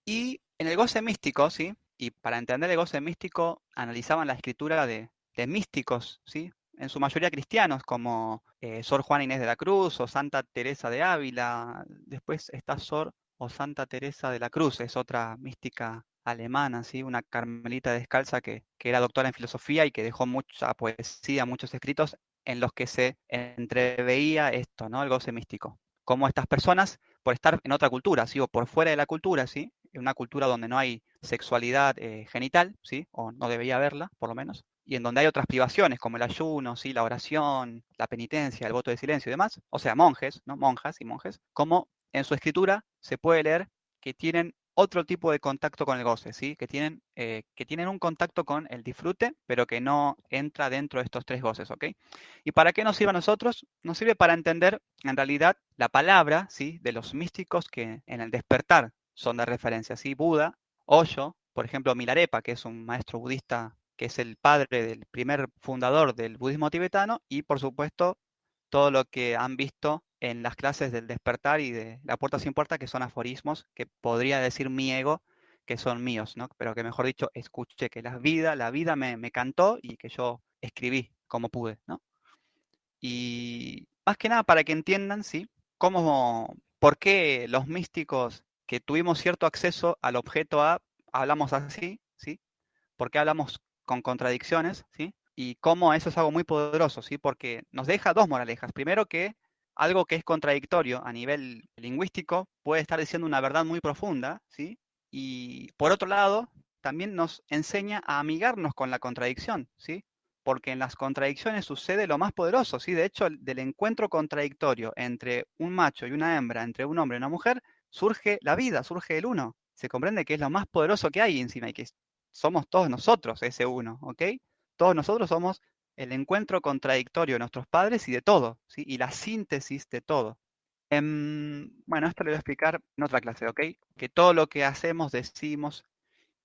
Y en el goce místico, ¿sí? Y para entender el goce místico, analizaban la escritura de místicos, ¿sí? En su mayoría cristianos, como Sor Juana Inés de la Cruz o Santa Teresa de Ávila. Después está Sor o Santa Teresa de la Cruz, es otra mística alemana, ¿sí? Una carmelita descalza que era doctora en filosofía y que dejó mucha poesía, muchos escritos en los que se entreveía esto, ¿no? El goce místico. Como estas personas, por estar en otra cultura, ¿sí? O por fuera de la cultura, ¿sí? En una cultura donde no hay sexualidad genital, ¿sí? O no debería haberla, por lo menos, y en donde hay otras privaciones como el ayuno, ¿sí? La oración, la penitencia, el voto de silencio y demás, o sea, monjes, ¿no? Monjas y monjes, como en su escritura se puede leer que tienen otro tipo de contacto con el goce, ¿sí? Que tienen un contacto con el disfrute, pero que no entra dentro de estos tres goces, ¿ok? ¿Y para qué nos sirve a nosotros? Nos sirve para entender, en realidad, la palabra, ¿sí? De los místicos que en el despertar son de referencia, ¿sí? Buda, Osho, por ejemplo, Milarepa, que es un maestro budista, que es el padre del primer fundador del budismo tibetano, y por supuesto, todo lo que han visto en las clases del despertar y de la puerta sin puerta, que son aforismos que podría decir mi ego, que son míos, ¿no? Pero que mejor dicho, escuché que la vida me cantó y que yo escribí como pude, ¿no? Y más que nada para que entiendan, ¿sí? Por qué los místicos que tuvimos cierto acceso al objeto A, hablamos así, ¿sí? ¿Por qué hablamos con contradicciones, ¿sí? Y cómo eso es algo muy poderoso, ¿sí? Porque nos deja dos moralejas. Primero que algo que es contradictorio a nivel lingüístico puede estar diciendo una verdad muy profunda, ¿sí? Y por otro lado, también nos enseña a amigarnos con la contradicción, ¿sí? Porque en las contradicciones sucede lo más poderoso, ¿sí? De hecho, del encuentro contradictorio entre un macho y una hembra, entre un hombre y una mujer, surge la vida, surge el uno. Se comprende que es lo más poderoso que hay encima y que somos todos nosotros ese uno, ¿ok? Todos nosotros somos el encuentro contradictorio de nuestros padres y de todo, ¿sí? Y la síntesis de todo. Bueno, esto lo voy a explicar en otra clase, ¿ok? Que todo lo que hacemos, decimos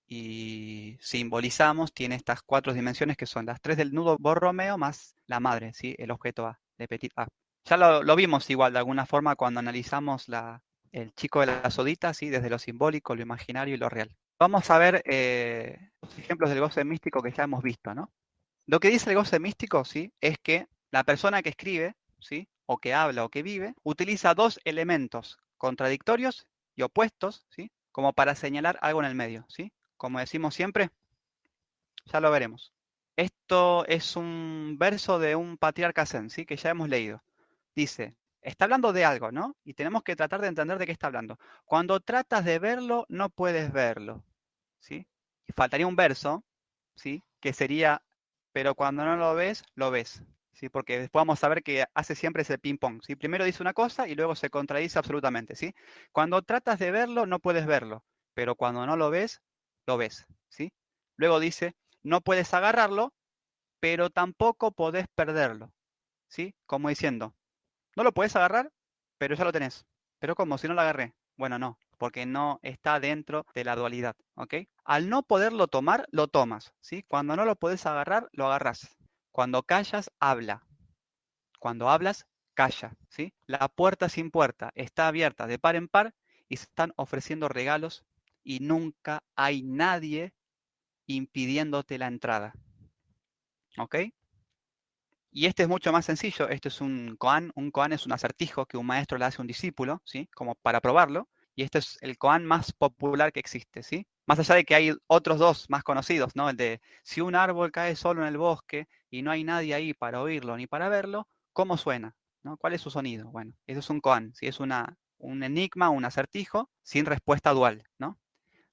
y simbolizamos tiene estas cuatro dimensiones que son las tres del nudo Borromeo más la madre, ¿sí? El objeto A, de petit A. Ya lo vimos igual de alguna forma cuando analizamos el chico de la sodita, ¿sí? Desde lo simbólico, lo imaginario y lo real. Vamos a ver los ejemplos del goce místico que ya hemos visto, ¿no? Lo que dice el goce místico, ¿sí? Es que la persona que escribe, ¿sí? O que habla o que vive, utiliza dos elementos contradictorios y opuestos, ¿sí? Como para señalar algo en el medio, ¿sí? Como decimos siempre, ya lo veremos. Esto es un verso de un patriarca zen, ¿sí? Que ya hemos leído. Dice, está hablando de algo, ¿no? Y tenemos que tratar de entender de qué está hablando. Cuando tratas de verlo, no puedes verlo, ¿sí? Y faltaría un verso, ¿sí? Que sería, pero cuando no lo ves, lo ves, ¿sí? Porque después vamos a ver que hace siempre ese ping-pong, ¿sí? Primero dice una cosa y luego se contradice absolutamente, ¿sí? Cuando tratas de verlo, no puedes verlo, pero cuando no lo ves, ¿sí? Luego dice, no puedes agarrarlo, pero tampoco podés perderlo, ¿sí? Como diciendo, no lo puedes agarrar, pero ya lo tenés. ¿Pero cómo? Si no lo agarré. Bueno, no, porque no está dentro de la dualidad, ¿ok? Al no poderlo tomar, lo tomas, ¿sí? Cuando no lo puedes agarrar, lo agarras. Cuando callas, habla. Cuando hablas, calla, ¿sí? La puerta sin puerta está abierta de par en par y se están ofreciendo regalos y nunca hay nadie impidiéndote la entrada, ¿ok? Y este es mucho más sencillo, este es un koan. Un koan es un acertijo que un maestro le hace a un discípulo, ¿sí? Como para probarlo. Y este es el koan más popular que existe, ¿sí? Más allá de que hay otros dos más conocidos, ¿no? El de si un árbol cae solo en el bosque y no hay nadie ahí para oírlo ni para verlo, ¿cómo suena? ¿No? ¿Cuál es su sonido? Bueno, eso es un koan, ¿sí? Es un enigma, un acertijo sin respuesta dual, ¿no?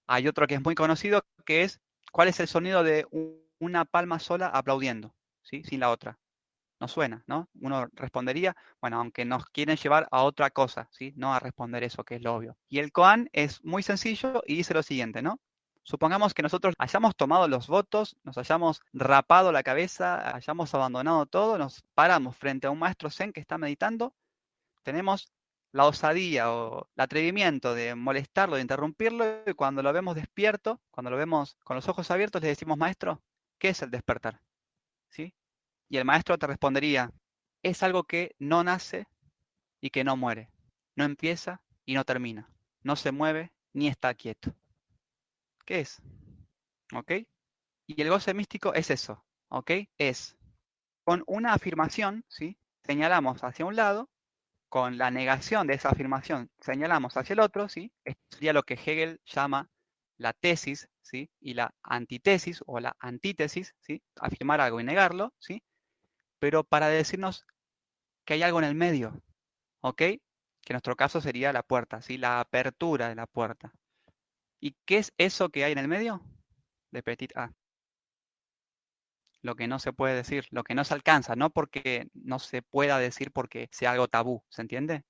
Hay otro que es muy conocido que es ¿cuál es el sonido de una palma sola aplaudiendo? ¿Sí? Sin la otra. No suena, ¿no? Uno respondería, bueno, aunque nos quieren llevar a otra cosa, ¿sí? No a responder eso, que es lo obvio. Y el koan es muy sencillo y dice lo siguiente, ¿no? Supongamos que nosotros hayamos tomado los votos, nos hayamos rapado la cabeza, hayamos abandonado todo, nos paramos frente a un maestro zen que está meditando, tenemos la osadía o el atrevimiento de molestarlo, de interrumpirlo, y cuando lo vemos despierto, cuando lo vemos con los ojos abiertos, le decimos, maestro, ¿qué es el despertar? ¿Sí? Y el maestro te respondería, es algo que no nace y que no muere, no empieza y no termina, no se mueve ni está quieto. ¿Qué es? ¿Ok? Y el goce místico es eso, ¿ok? Es con una afirmación, ¿sí? Señalamos hacia un lado, con la negación de esa afirmación señalamos hacia el otro, ¿sí? Esto sería lo que Hegel llama la tesis, ¿sí? Y la antitesis o la antítesis, ¿sí? Afirmar algo y negarlo, ¿sí? Pero para decirnos que hay algo en el medio, ¿ok? Que en nuestro caso sería la puerta, ¿sí? La apertura de la puerta. ¿Y qué es eso que hay en el medio? De petit a. Lo que no se puede decir, lo que no se alcanza, no porque no se pueda decir porque sea algo tabú, ¿se entiende?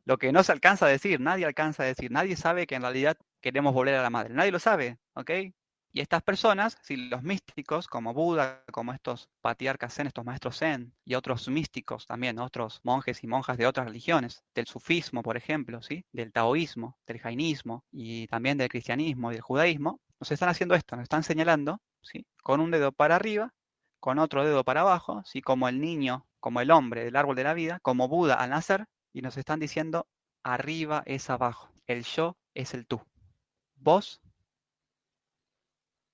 Lo que no se alcanza a decir, nadie alcanza a decir, nadie sabe que en realidad queremos volver a la madre, nadie lo sabe, ¿ok? Y estas personas, si los místicos como Buda, como estos patriarcas zen, estos maestros zen, y otros místicos también, otros monjes y monjas de otras religiones, del sufismo, por ejemplo, ¿sí? Del taoísmo, del jainismo y también del cristianismo y del judaísmo, nos están haciendo esto, nos están señalando, ¿sí? Con un dedo para arriba, con otro dedo para abajo, ¿sí? Como el niño, como el hombre del árbol de la vida, como Buda al nacer, y nos están diciendo, arriba es abajo, el yo es el tú. Vos,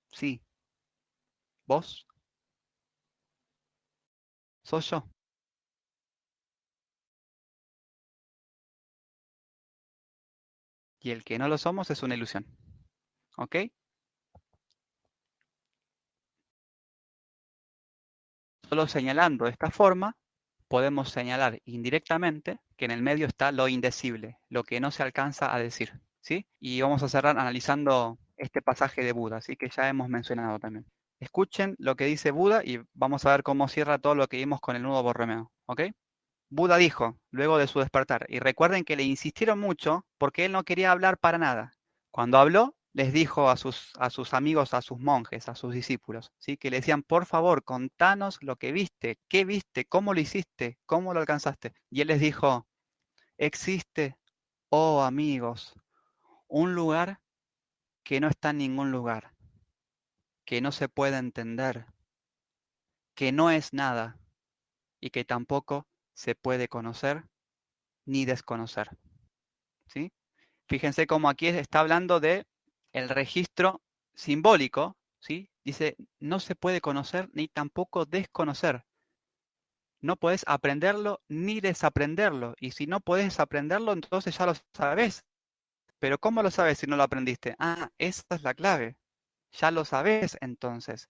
sí, vos soy yo. Y el que no lo somos es una ilusión. ¿Ok? Solo señalando de esta forma, podemos señalar indirectamente que en el medio está lo indecible, lo que no se alcanza a decir. ¿Sí? Y vamos a cerrar analizando este pasaje de Buda, ¿sí? Que ya hemos mencionado también. Escuchen lo que dice Buda y vamos a ver cómo cierra todo lo que vimos con el nudo Borromeo. ¿Ok? Buda dijo, luego de su despertar, y recuerden que le insistieron mucho porque él no quería hablar para nada. Cuando habló, les dijo a sus amigos, a sus monjes, a sus discípulos, ¿sí? Que le decían, por favor, contanos lo que viste, qué viste, cómo lo hiciste, cómo lo alcanzaste. Y él les dijo, existe, oh amigos, un lugar que no está en ningún lugar, que no se puede entender, que no es nada y que tampoco se puede conocer ni desconocer. ¿Sí? Fíjense cómo aquí está hablando de el registro simbólico, ¿sí? Dice, no se puede conocer ni tampoco desconocer. No puedes aprenderlo ni desaprenderlo. Y si no puedes aprenderlo, entonces ya lo sabes. Pero ¿cómo lo sabes si no lo aprendiste? Ah, esa es la clave. Ya lo sabes entonces.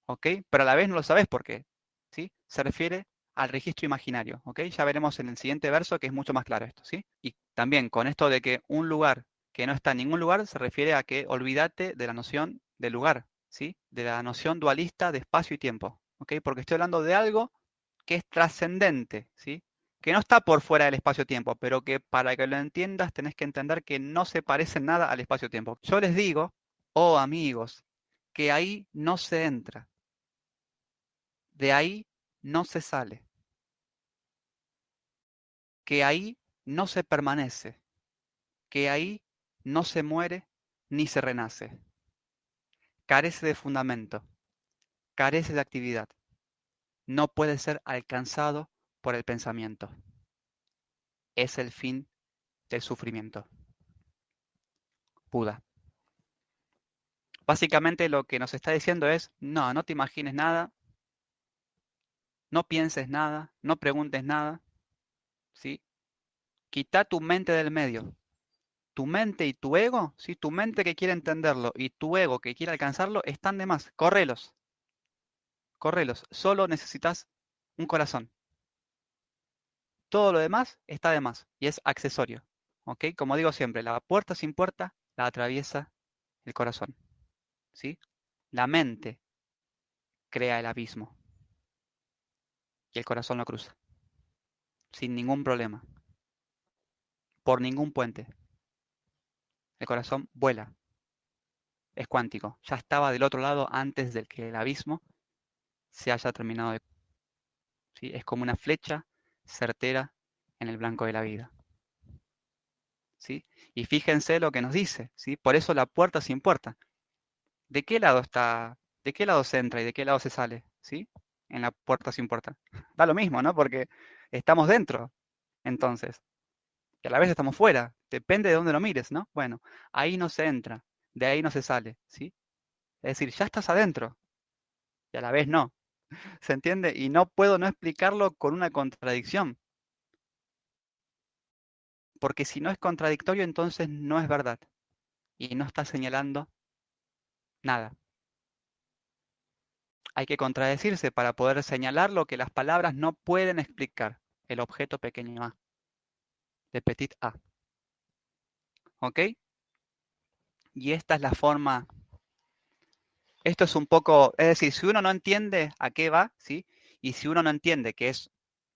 ¿ok? Pero a la vez no lo sabes por qué, ¿sí? Se refiere al registro imaginario, ¿ok? Ya veremos en el siguiente verso que es mucho más claro esto, ¿sí? Y también con esto de que un lugar que no está en ningún lugar se refiere a que olvídate de la noción de lugar, ¿sí? De la noción dualista de espacio y tiempo, ¿ok? Porque estoy hablando de algo que es trascendente, ¿sí? Que no está por fuera del espacio-tiempo, pero que para que lo entiendas tenés que entender que no se parece en nada al espacio-tiempo. Yo les digo, oh amigos, que ahí no se entra, de ahí no se sale, que ahí no se permanece, que ahí no se muere ni se renace. Carece de fundamento, carece de actividad, no puede ser alcanzado por el pensamiento. Es el fin del sufrimiento. Buda. Básicamente lo que nos está diciendo es, no, no te imagines nada, no pienses nada, no preguntes nada, ¿sí? Quita tu mente del medio. Tu mente y tu ego, ¿sí? Tu mente que quiere entenderlo y tu ego que quiere alcanzarlo están de más. Correlos, correlos. Solo necesitas un corazón. Todo lo demás está de más y es accesorio. ¿Ok? Como digo siempre, la puerta sin puerta la atraviesa el corazón. ¿Sí? La mente crea el abismo y el corazón lo cruza. Sin ningún problema. Por ningún puente. El corazón vuela. Es cuántico. Ya estaba del otro lado antes del que el abismo se haya terminado de... ¿Sí? Es como una flecha certera en el blanco de la vida. ¿Sí? Y fíjense lo que nos dice, ¿sí? Por eso la puerta sin puerta. ¿De qué lado está? ¿De qué lado se entra y de qué lado se sale? ¿Sí? En la puerta sin puerta. Da lo mismo, ¿no? Porque estamos dentro, entonces. Y a la vez estamos fuera. Depende de dónde lo mires, ¿no? Bueno, ahí no se entra, de ahí no se sale, ¿sí? Es decir, ya estás adentro y a la vez no. ¿Se entiende? Y no puedo no explicarlo con una contradicción. Porque si no es contradictorio, entonces no es verdad. Y no está señalando nada. Hay que contradecirse para poder señalar lo que las palabras no pueden explicar. El objeto pequeño a, de petit a. ¿Ok? Y esta es la forma. Esto es un poco, es decir, si uno no entiende a qué va, ¿sí? Y si uno no entiende que es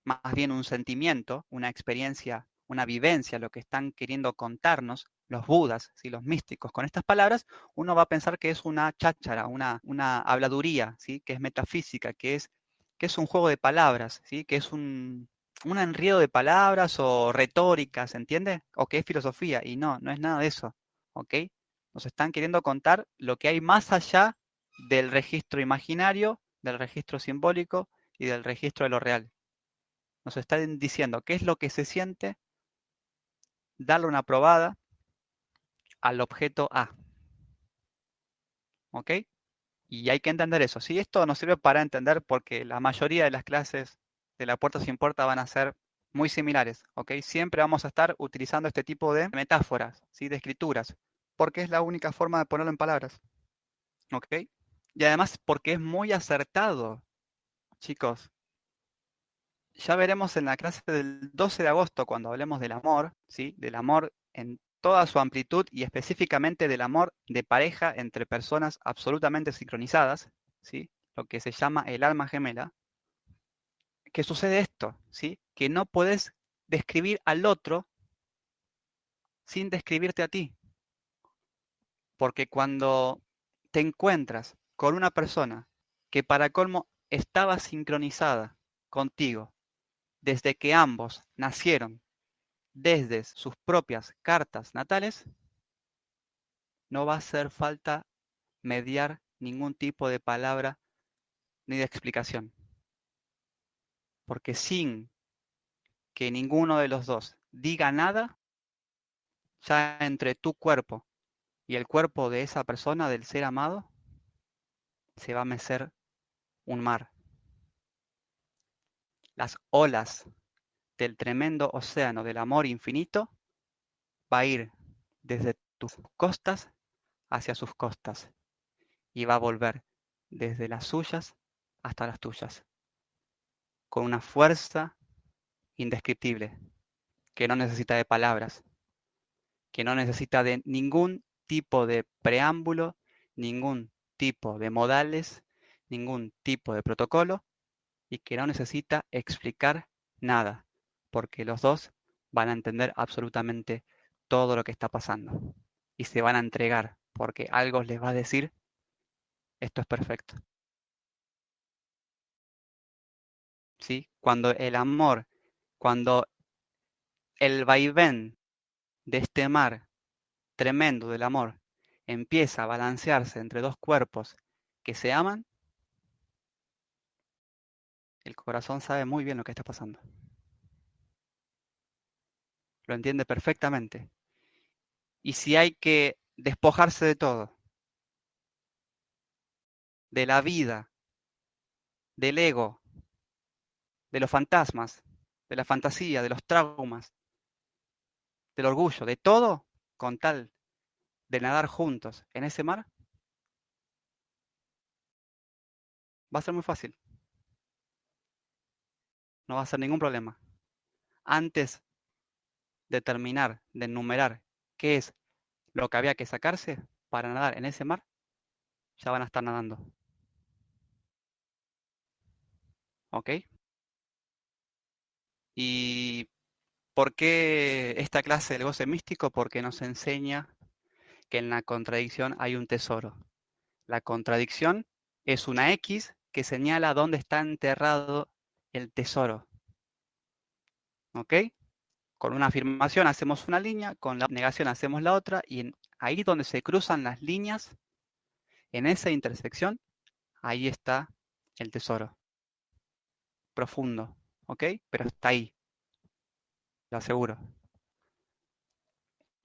más bien un sentimiento, una experiencia, una vivencia, lo que están queriendo contarnos los budas, ¿sí? Los místicos con estas palabras, uno va a pensar que es una cháchara, una habladuría, ¿sí? Que es metafísica, que es un juego de palabras, ¿sí? Que es un enredo de palabras o retórica, ¿se entiende? O que es filosofía, y no, no es nada de eso, ¿ok? Nos están queriendo contar lo que hay más allá del registro imaginario, del registro simbólico y del registro de lo real. Nos están diciendo qué es lo que se siente darle una probada al objeto A. ¿Ok? Y hay que entender eso. ¿Sí? Esto nos sirve para entender porque la mayoría de las clases de la puerta sin puerta van a ser muy similares. ¿Ok? Siempre vamos a estar utilizando este tipo de metáforas, ¿sí? De escrituras, porque es la única forma de ponerlo en palabras. ¿Ok? Y además porque es muy acertado, chicos. Ya veremos en la clase del 12 de agosto, cuando hablemos del amor, ¿sí? Del amor en toda su amplitud y específicamente del amor de pareja entre personas absolutamente sincronizadas, ¿sí? Lo que se llama el alma gemela, que sucede esto, ¿sí? Que no puedes describir al otro sin describirte a ti, porque cuando te encuentras con una persona que para colmo estaba sincronizada contigo desde que ambos nacieron, desde sus propias cartas natales, no va a hacer falta mediar ningún tipo de palabra ni de explicación. Porque sin que ninguno de los dos diga nada, ya entre tu cuerpo y el cuerpo de esa persona, del ser amado, se va a mecer un mar. Las olas del tremendo océano del amor infinito va a ir desde tus costas hacia sus costas y va a volver desde las suyas hasta las tuyas, con una fuerza indescriptible, que no necesita de palabras, que no necesita de ningún tipo de preámbulo, ningún tipo de modales, ningún tipo de protocolo, y que no necesita explicar nada, porque los dos van a entender absolutamente todo lo que está pasando y se van a entregar, porque algo les va a decir, esto es perfecto. ¿Sí? Cuando el amor, cuando el vaivén de este mar tremendo del amor empieza a balancearse entre dos cuerpos que se aman, el corazón sabe muy bien lo que está pasando. Lo entiende perfectamente. Y si hay que despojarse de todo, de la vida, del ego, de los fantasmas, de la fantasía, de los traumas, del orgullo, de todo, con tal de nadar juntos en ese mar, va a ser muy fácil. No va a ser ningún problema. Antes de terminar de enumerar qué es lo que había que sacarse para nadar en ese mar, ya van a estar nadando. ¿Ok? ¿Y por qué esta clase del goce místico? Porque nos enseña que en la contradicción hay un tesoro. La contradicción es una X que señala dónde está enterrado el tesoro. ¿Ok? Con una afirmación hacemos una línea, con la negación hacemos la otra, y ahí donde se cruzan las líneas, en esa intersección, ahí está el tesoro. Profundo, ¿ok? Pero está ahí, lo aseguro.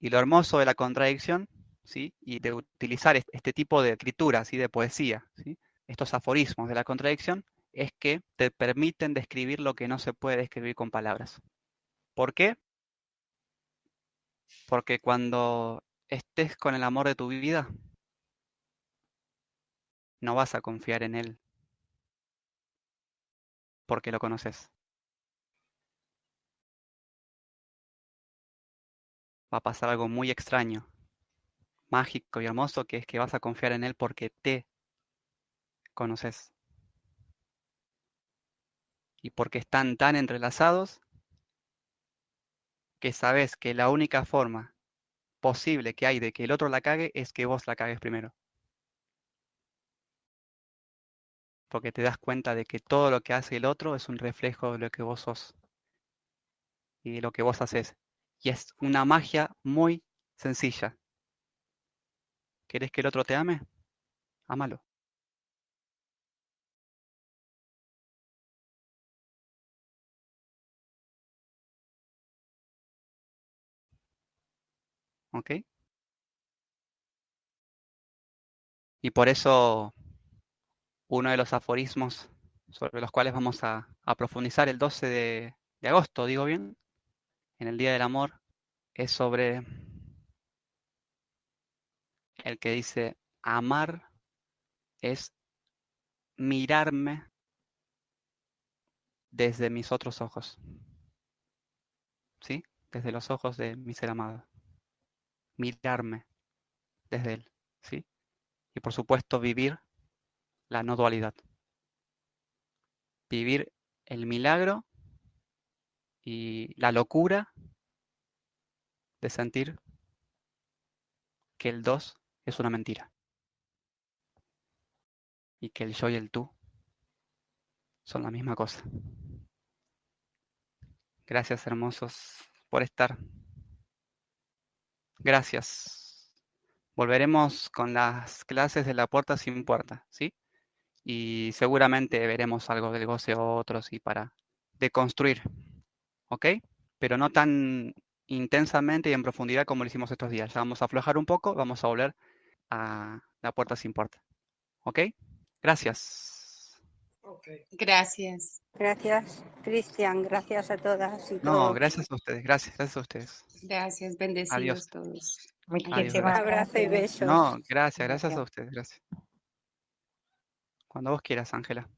Y lo hermoso de la contradicción, ¿sí? Y de utilizar este tipo de escritura, ¿sí? De poesía, ¿sí? Estos aforismos de la contradicción, es que te permiten describir lo que no se puede describir con palabras. ¿Por qué? Porque cuando estés con el amor de tu vida, no vas a confiar en él porque lo conoces. Va a pasar algo muy extraño, mágico y hermoso, que es que vas a confiar en él porque te conoces. Y porque están tan entrelazados que sabes que la única forma posible que hay de que el otro la cague es que vos la cagues primero. Porque te das cuenta de que todo lo que hace el otro es un reflejo de lo que vos sos y de lo que vos haces. Y es una magia muy sencilla. ¿Querés que el otro te ame? Ámalo. ¿Ok? Y por eso uno de los aforismos sobre los cuales vamos a profundizar el 12 de agosto, digo bien, en el Día del Amor, es sobre el que dice, amar es mirarme desde mis otros ojos, ¿sí? Desde los ojos de mi ser amado. Mirarme desde él, ¿sí? Y por supuesto vivir la no dualidad. Vivir el milagro y la locura de sentir que el dos es una mentira y que el yo y el tú son la misma cosa. Gracias, hermosos, por estar. Gracias. Volveremos con las clases de la puerta sin puerta, ¿sí? Y seguramente veremos algo del goce o otros y para deconstruir, ¿ok? Pero no tan intensamente y en profundidad como lo hicimos estos días. Ya vamos a aflojar un poco, vamos a volver a la puerta sin puerta, ¿ok? Gracias. Gracias. Gracias, Cristian. Gracias a todas y No, todos. gracias a ustedes, gracias a ustedes. Gracias. Adiós, Bendecidos todos. adiós, Muchísimas gracias. Abrazo y gracias. besos. No, gracias a Gracias. ustedes, gracias. Cuando vos quieras, Ángela.